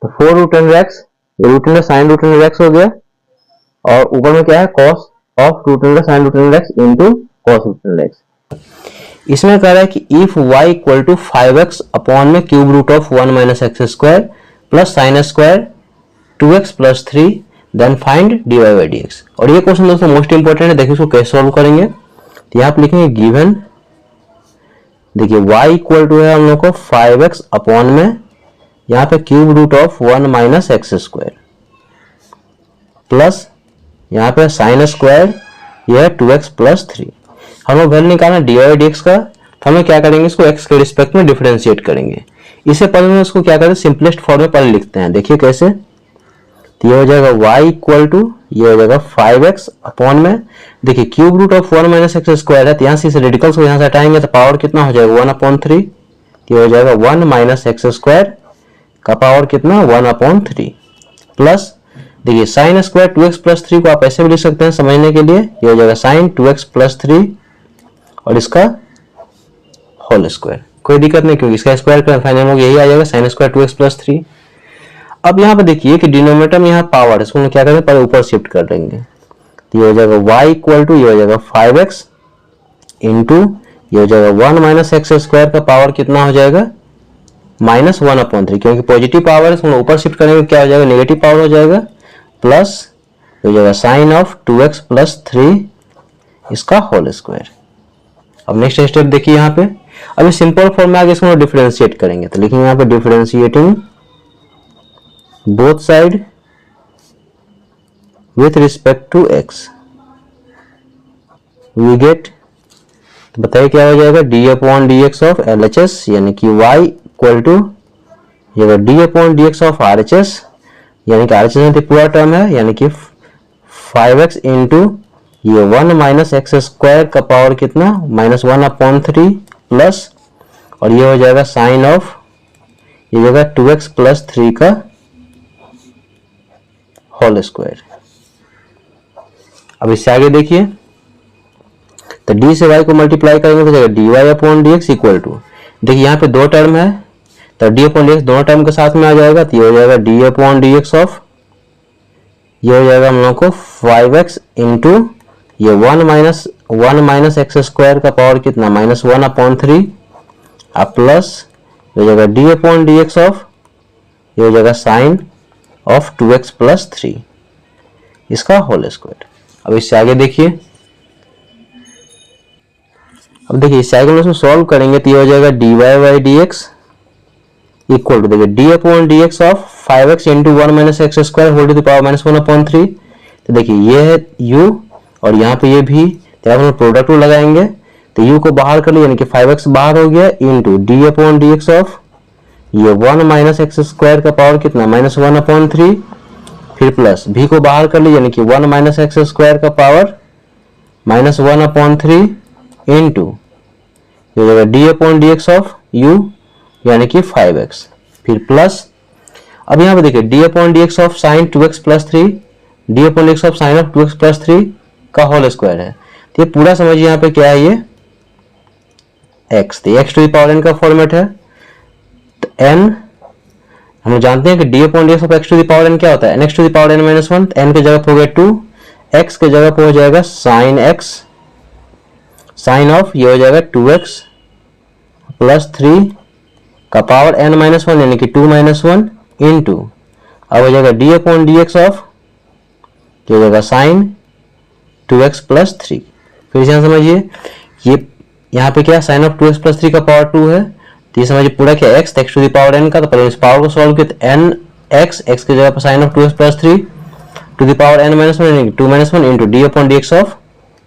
तो 4 रूट अंडर एक्स ये root under sine root under x हो गया, और ऊपर में क्या है cos of root under sine root under x into cos root under x. इसमें कह रहा है कि if y equal to 5x upon में cube root of 1 minus x square plus sine square 2x plus 3 then find dy by dx, और ये question दोस्तों most important है, देखिए इसको कैसे सॉल्व करेंगे, तो यहाँ पे लिखेंगे गिवन, देखिए y इक्वल टू है हम लोग को 5x अपॉन में यहाँ पे cube root of 1 minus x square plus यहाँ पे साइन स्क्वायर यह 2x प्लस 3, हमें वैल्यू निकालना डी बाई डी एक्स का, तो हमें क्या करेंगे इसको x के रिस्पेक्ट में डिफरेंशिएट करेंगे, इससे पहले हम इसको क्या करें सिंपलेस्ट फॉर्म में पहले लिखते हैं, देखिए कैसे, तो ये हो जाएगा y इक्वल टू ये हो जाएगा 5x अपॉन में, देखिए cube root of 1 minus x square है, तो यहाँ से इस रेडिकल्स को यहाँ से हटाएंगे तो पावर कितना हो जाएगा 1/3, ये हो जाएगा 1 माइनस एक्स स्क्वायर का पावर कितना 1/3 प्लस, देखिए साइन स्क्वायर 2x प्लस 3 को आप ऐसे भी लिख सकते हैं समझने के लिए, ये हो जाएगा साइन 2x प्लस 3 और इसका होल स्क्वायर, कोई दिक्कत नहीं क्योंकि इसका स्क्वायर का फाइनल में यही आ जाएगा साइन स्क्वायर 2x प्लस 3। अब यहाँ पे देखिए कि डिनोमिनेटर में यहाँ पावर है, इसको क्या करें पहले ऊपर शिफ्ट कर देंगे, तो ये हो जाएगा y इक्वल टू ये हो जाएगा 5x इंटू ये हो जाएगा 1 माइनस एक्स स्क्वायर का पावर कितना हो जाएगा -1/3, क्योंकि पॉजिटिव पावर है इसको ऊपर शिफ्ट करेंगे क्या हो जाएगा नेगेटिव पावर हो जाएगा, प्लस हो जाएगा साइन ऑफ 2x प्लस 3 इसका होल स्क्वायर। अब नेक्स्ट स्टेप देखिए यहाँ पे, अभी सिंपल फॉर्म में आगे इसको डिफरेंशिएट करेंगे, तो लिखेंगे यहाँ पे differentiating both side with respect to x, we get, तो बताइए क्या हो जाएगा d upon d x of L H S, यानी कि y इक्वल टू ये d upon d x of R H S, यानी कि आर एच एस पूरा टर्म है, यानी कि 5x इंटू ये 1 माइनस एक्स स्क्वायर का पावर कितना -1/3 प्लस, और ये हो जाएगा साइन ऑफ ये जगह 2x प्लस 3 का होल स्क्वायर। अब इससे आगे देखिए, तो डी से वाई को मल्टीप्लाई करेंगे तो जाएगा D y upon d x equal to, देखिए यहाँ पे दो टर्म है तो डी अपॉन डी एक्स दोनों टर्म के साथ में आ जाएगा, तो ये हो जाएगा d upon d x of, ये हो जाएगा हम लोग को 5x इंटू ये 1 माइनस एक्स स्क्वायर का पावर कितना -1 अपॉन 3 अब प्लस ये हो जाएगा d upon d x of, ये हो जाएगा साइन ऑफ 2x प्लस 3 इसका होल स्क्वायर। अब इससे आगे देखिए, अब देखिए इससे आगे हम इसमें सॉल्व करेंगे तो ये हो जाएगा D Y by D x equal to, देखिए d upon d x of 5x into 1 minus x square whole to the power -1 upon 3। तो देखिए ये है u और यहाँ पे ये भी, तो हम प्रोडक्ट लगाएंगे तो u को बाहर कर लिया यानी कि 5x बाहर हो गया into d upon d x of ये 1 माइनस एक्स स्क्वायर का पावर कितना -1 अपॉन 3, फिर प्लस v को बाहर कर लिया यानी कि 1 माइनस एक्स स्क्वायर का पावर -1 अपॉन 3 इंटू ये हो जाएगा d upon d x of u यानी कि 5x, फिर प्लस अब यहाँ पे देखिए d upon d x of sign 2x plus 3, D upon d x of sine of 2x plus 3 का होल स्क्वायर है। तो ये पूरा समझिए यहाँ पे क्या है, ये x, तो x to the power n का फॉर्मेट है, तो n हम जानते हैं कि d upon d x of x to the power n क्या होता है nx to the power n minus 1, n के जगह पे हो गया 2, x के जगह पे हो जाएगा साइन x, साइन ऑफ ये हो जाएगा 2x प्लस 3 का पावर n माइनस 1 यानी कि 2 माइनस 1 इंटू अब हो जाएगा d upon d x of, तो हो जाएगा साइन 2x प्लस 3। फिर से समझिए ये यहाँ पे क्या साइन ऑफ 2x प्लस 3 का पावर 2 है, तो ये समझिए पूरा क्या x x to the power n का, तो पहले इस पावर को सॉल्व किया तो n x के जगह पर sine of 2x plus 3 to the power n minus 1 यानी कि 2 minus 1 into d upon d x of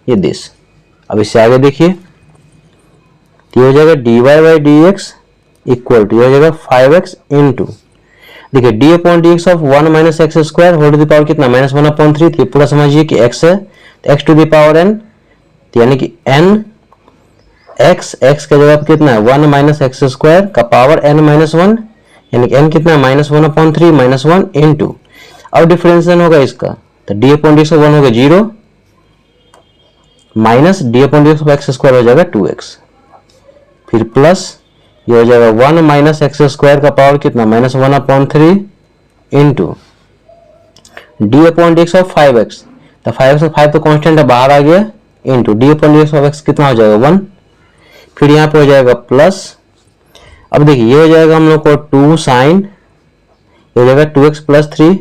ये दिस। अब इससे आगे देखिए तो ये हो जाएगा D Y by D x equal to ये हो जाएगा 5x इंटू देखिए d upon d x of 1 minus x square whole to the power कितना -1 अपॉन 3, तो पूरा समझिए कि x है तो x to the power n, तो यानी कि n x के जगह पर कितना है 1 माइनस एक्स स्क्वायर का पावर n माइनस 1 यानी कि n कितना है -1 अपॉन 3 -1 इंटू अब डिफरेंशिएशन होगा इसका तो d upon d x of 1 हो गया 0 minus D upon d x of x square हो जाएगा 2x, फिर प्लस ये हो जाएगा 1 माइनस एक्स स्क्वायर का पावर कितना -1 upon 3 into d upon d x of 5x, तो 5x 5 तो कांस्टेंट है बाहर आ गया into d upon d x of x कितना हो जाएगा 1, फिर यहाँ पे हो जाएगा प्लस, अब देखिए ये हो जाएगा हम लोग को 2 साइन ये हो जाएगा 2x प्लस 3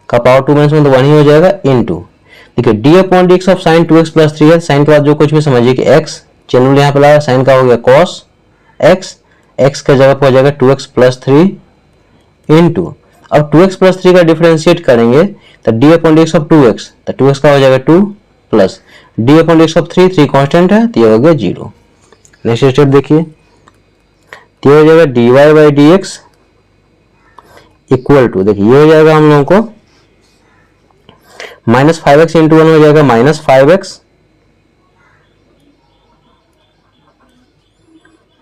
का पावर 2 माइनस 1 तो 1 ही हो जाएगा इंटू देखिए d upon d x of sign 2x plus 3 है, साइन के बाद जो कुछ भी समझिए कि x चैनल यहाँ पे लगा, साइन का हो गया cos x के जगह पर हो जाएगा 2x प्लस 3 इंटू अब 2x प्लस 3 का डिफरेंशिएट करेंगे तो d upon d x of 2x, तो 2x का हो जाएगा 2 plus D upon d x of 3 constant है तो ये हो गया 0। नेक्स्ट स्टेप देखिए तो ये हो जाएगा D Y by D x equal to देखिए ये हो जाएगा हम लोगों को -5x इंटू 1 हो जाएगा -5x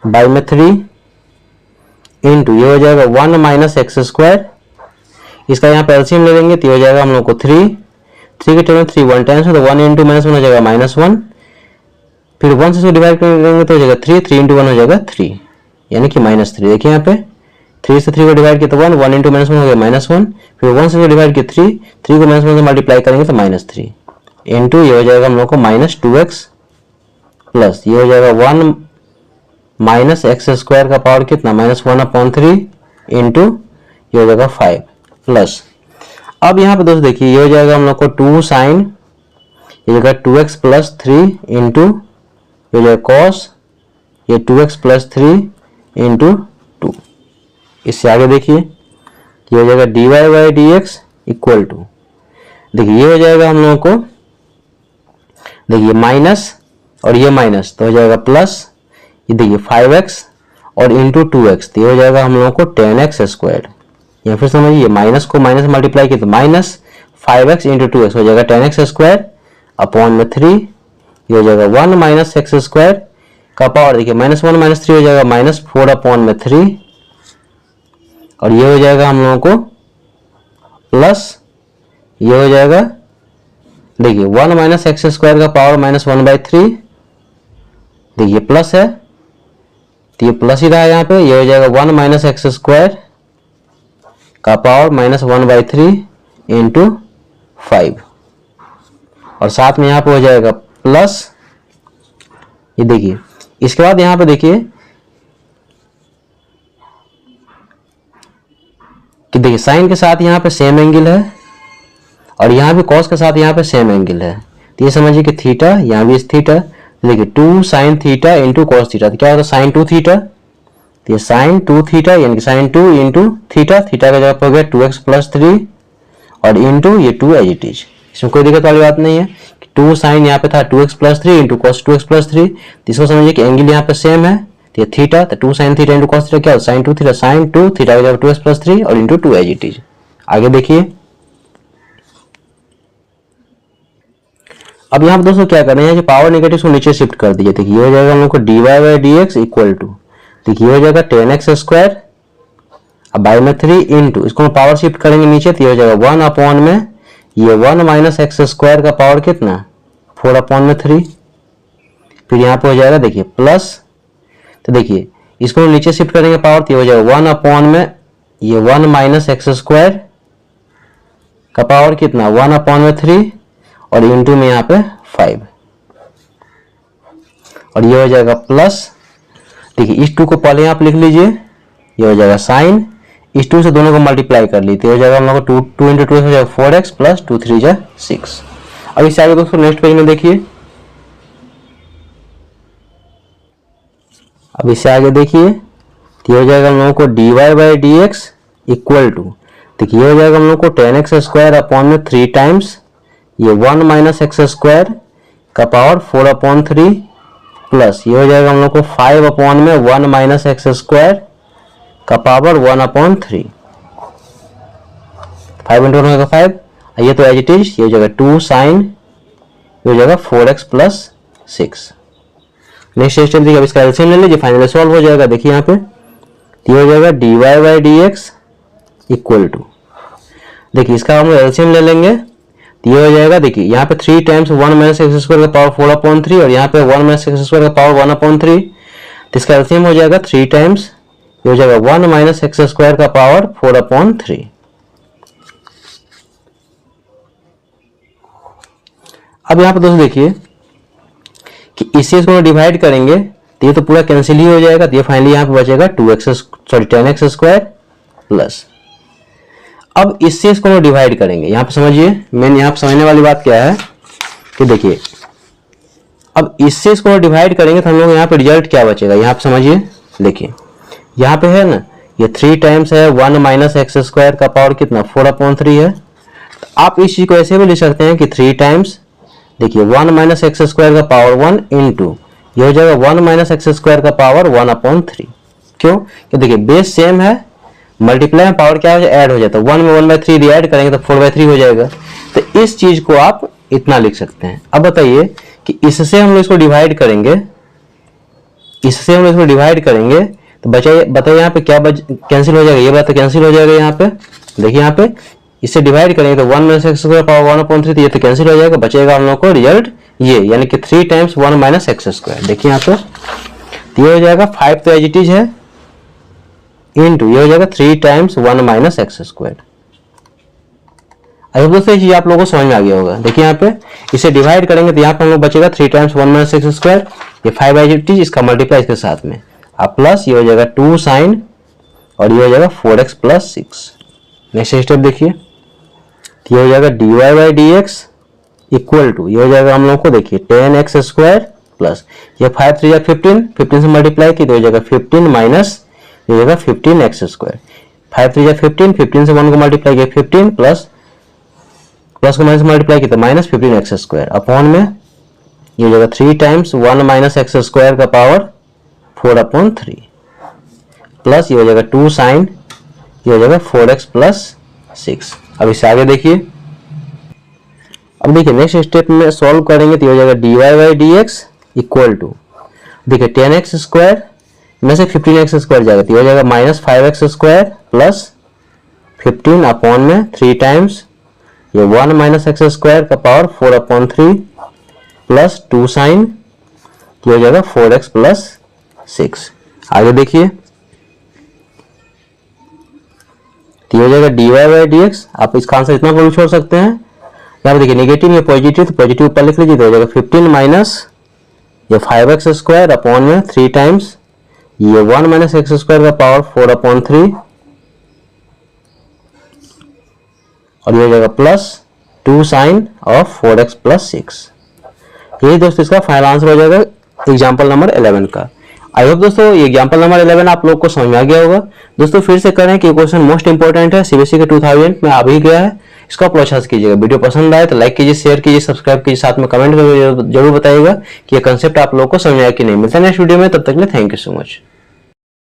बाई में 3 इंटू ये हो जाएगा 1 माइनस एक्स स्क्वायर, इसका यहाँ पे एलसीएम ले लेंगे तो ये हो जाएगा हम लोग को 3 के टर्म में 3 1 टाइम्स तो 1 इंटू -1 हो जाएगा -1, फिर 1 से डिवाइड करेंगे तो हो जाएगा 3 इंटू 1 हो जाएगा 3 यानी कि -3। देखिए यहाँ पे 3 से 3 को डिवाइड किया तो 1 इंटू -1 हो गया -1, फिर 1 से डिवाइड किया 3 को -1 से मल्टीप्लाई करेंगे तो -3 इंटू ये हो जाएगा हम लोग को -2x प्लस ये हो जाएगा 1 माइनस एक्स स्क्वायर का पावर कितना -1 अपॉन 3 इंटू ये हो जाएगा 5 प्लस अब यहाँ पे दोस्तों देखिए ये हो जाएगा हम लोग को 2 साइन ये हो जाएगा 2x प्लस 3 इंटू ये हो जाएगा cos ये 2x प्लस 3 इंटू 2। इससे आगे देखिए ये हो जाएगा D Y by D x equal to देखिए ये हो जाएगा हम लोगों को देखिए माइनस और ये माइनस तो हो जाएगा प्लस ये देखिए 5x और इंटू 2x तो ये हो जाएगा हम लोगों को 10x स्क्वायर, या फिर समझिए माइनस को माइनस मल्टीप्लाई किया तो -5x इंटू 2x हो जाएगा 10x स्क्वायर अपॉन में 3 ये हो जाएगा 1 माइनस एक्स स्क्वायर का पावर देखिए -1 -3 हो जाएगा -4 अपॉन में 3 और ये हो जाएगा हम लोगों को प्लस ये हो जाएगा देखिए 1 माइनस एक्स स्क्वायर का पावर -1/3
देखिए प्लस है तो ये प्लस ही रहा यहाँ पे, ये हो जाएगा 1 माइनस एक्स स्क्वायर का पावर -1/3 इंटू 5, और साथ में यहाँ पे हो जाएगा प्लस, ये देखिए। इसके बाद यहाँ पे देखिए कि देखिए साइन के साथ यहाँ पे सेम एंगल है और यहाँ भी कॉस के साथ यहाँ पे सेम एंगल है, तो ये समझिए कि थीटा, यहाँ भी थीटा। देखिए 2 sine theta into cos theta, तो क्या होता है साइन 2 थीटा, तो ये साइन 2 थीटा यानी कि साइन 2 इंटू थीटा, थीटा का जगह पर हो गया 2x + 3 और इंटू ये 2 एज इट इज, इसमें कोई दिक्कत वाली बात नहीं है। 2 साइन यहाँ पे था 2x + 3 इंटू कॉस 2x + 3, तो इसको समझिए कि एंगल यहाँ पे सेम है, तो ये थीटा, तो 2 sine theta into cos theta क्या होता है साइन 2 थीटा, साइन 2 थीटा का जगह 2x + 3 और इंटू 2 एज इट इज। आगे देखिए अब यहाँ पे दोस्तों क्या करना है, जो पावर नेगेटिव को नीचे शिफ्ट कर दीजिए। देखिए ये हो जाएगा हम लोग को dy/dx इक्वल टू, देखिए ये हो जाएगा 10x², अब बाय में 3 इंटू, इसको पावर शिफ्ट करेंगे नीचे तो ये हो जाएगा 1 अपॉन में ये 1 माइनस x² का पावर कितना 4/3, फिर यहाँ पे हो जाएगा देखिए प्लस, तो देखिए इसको नीचे शिफ्ट करेंगे पावर तो ये हो जाएगा 1 अपॉन में ये 1 माइनस x² का पावर कितना 1/3 और इंटू में यहाँ पे 5, और ये हो जाएगा प्लस। देखिए इस 2 को पहले यहाँ पे लिख लीजिए, ये हो जाएगा साइन, इस 2 से दोनों को मल्टीप्लाई कर लीजिए, हो जाएगा हम लोग को 2 इंटू 2 हो जाएगा 4x प्लस 2 3 जा 6। अब इससे आगे दोस्तों नेक्स्ट पेज में देखिए, अब इससे आगे देखिए तो ये हो जाएगा हम लोगों को dy/dx इक्वल टू, देखिए ये हो जाएगा हम लोग को 10x² अपॉन में 3 टाइम्स ये 1 माइनस x² का पावर 4/3 प्लस ये हो जाएगा हम लोग को 5 अपॉन में 1 माइनस x² का पावर 1/3, 5 इंटू 1 होगा 5, ये तो एज इट इज, ये हो जाएगा 2 साइन, ये हो जाएगा 4x + 6। नेक्स्ट स्टेप देखिए, अब इसका एलसीएम ले लीजिए, फाइनली सॉल्व हो जाएगा। देखिए यहाँ पे ये हो जाएगा dy/dx इक्वल टू, देखिए इसका हम एलसीएम ले लेंगे तो ये हो जाएगा, देखिए यहाँ पे 3 टाइम्स 1 माइनस x² का पावर 4/3 और यहाँ पे 1 माइनस x² का पावर 1/3, तो इसका एलसीएम हो जाएगा 3 टाइम्स, ये हो जाएगा 1 माइनस x² का पावर 4/3। अब यहाँ पे दोस्तों देखिए कि इससे इसको डिवाइड करेंगे तो ये तो पूरा कैंसिल ही हो जाएगा, तो ये फाइनली यहाँ पे बचेगा 10x² प्लस। अब इससे इसको डिवाइड करेंगे, यहाँ पे समझिए मेन यहाँ पे समझने वाली बात क्या है कि देखिए अब इससे इसको डिवाइड करेंगे तो हम लोग यहाँ पे रिजल्ट क्या बचेगा, यहाँ पे समझिए। देखिए यहाँ पे है ना ये 3 टाइम्स है 1 माइनस x² का पावर कितना 4/3 है, तो आप इस चीज को ऐसे भी लिख सकते हैं कि 3 टाइम्स, देखिए 1 माइनस x² का पावर 1 इंटू ये हो जाएगा 1 माइनस x² का पावर 1/3। क्यों, कि देखिए बेस सेम है, मल्टीप्लाई में पावर क्या हो जाए ऐड हो जाता है, 1 में 1/3 ऐड करेंगे तो 4/3 हो जाएगा, तो इस चीज को आप इतना लिख सकते हैं। अब बताइए कि इससे हम लोग इसको डिवाइड करेंगे, इससे हम लोग इसको डिवाइड करेंगे तो बताइए यहाँ पे क्या कैंसिल हो जाएगा, ये बात तो कैंसिल हो जाएगा। यहाँ पे देखिए यहाँ पे इससे डिवाइड करेंगे तो 1 माइनस x² पावर 1/3, तो ये तो कैंसिल हो जाएगा, बचेगा हम लोग को रिजल्ट ये यानी कि 3 टाइम्स 1 माइनस x²। देखिए यहाँ पे तो ये हो जाएगा 5 तो एज इट इज है इंटू ये हो जाएगा 3 टाइम्स 1 माइनस x²। अब दोस्तों ये चीज आप लोगों को समझ में आ गया होगा। देखिए यहाँ पे इसे डिवाइड करेंगे तो यहाँ पे हम लोग बचेगा 3 टाइम्स 1 माइनस x², ये 5 एज इट इज, इसका मल्टीप्लाई इसके साथ में अब प्लस ये हो जाएगा 2 साइन और ये हो जाएगा 4x + 6। नेक्स्ट स्टेप देखिए, ये हो जाएगा dy/dx इक्वल टू ये हो जाएगा हम लोग को देखिए 10x² प्लस ये 5 3 15, 15 से मल्टीप्लाई की तो हो जाएगा 15 माइनस ये हो जाएगा 15x², 5 3 15, 15 से 1 को मल्टीप्लाई किया 15 प्लस को माइनस मल्टीप्लाई किया तो माइनस 15x² अपॉन में ये हो जाएगा 3 टाइम्स 1 माइनस x² का पावर 4/3 प्लस ये हो जाएगा 2 साइन ये हो जाएगा 4x + 6। अब इससे आगे देखिए, अब देखिए नेक्स्ट स्टेप में सॉल्व करेंगे तो ये हो जाएगा dy/dx इक्वल टू देखिए 10x² में से 15x² जाएगा तो ये हो जाएगा -5x² प्लस 15 अपॉन में 3 टाइम्स ये 1 माइनस x² का पावर 4/3 प्लस 2 साइन तो हो जाएगा 4x प्लस 6। आगे देखिए, तो हो जाएगा dy बाई डी एक्स। आप इसका आंसर इतना पर छोड़ सकते हैं। यहाँ पे देखिए नेगेटिव में पॉजिटिव, तो पॉजिटिव ऊपर लिख लीजिए, तो हो जाएगा 15 माइनस ये 5x स्क्वायर अपॉन में 3 टाइम्स ये 1 माइनस एक्स स्क्वायर का पावर 4/3 और ये हो जाएगा plus 2 sign of 4x plus 6। यही दोस्तों इसका फाइनल आंसर हो जाएगा एग्जाम्पल नंबर 11 का। आई होप दोस्तों ये एग्जाम्पल नंबर 11 आप लोग को समझ में आ गया होगा। दोस्तों फिर से करें कि क्वेश्चन मोस्ट इंपोर्टेंट है, सीबीएसई के 2000 में आ भी गया है, इसको आप अच्छा से कीजिएगा। वीडियो पसंद आए तो लाइक कीजिए, शेयर कीजिए, सब्सक्राइब कीजिए, साथ में कमेंट करके जरूर बताइएगा कि ये कंसेप्ट आप लोग को समझ आया कि नहीं। मिलते हैं नेक्स्ट वीडियो में, तब तक के लिए थैंक यू सो मच।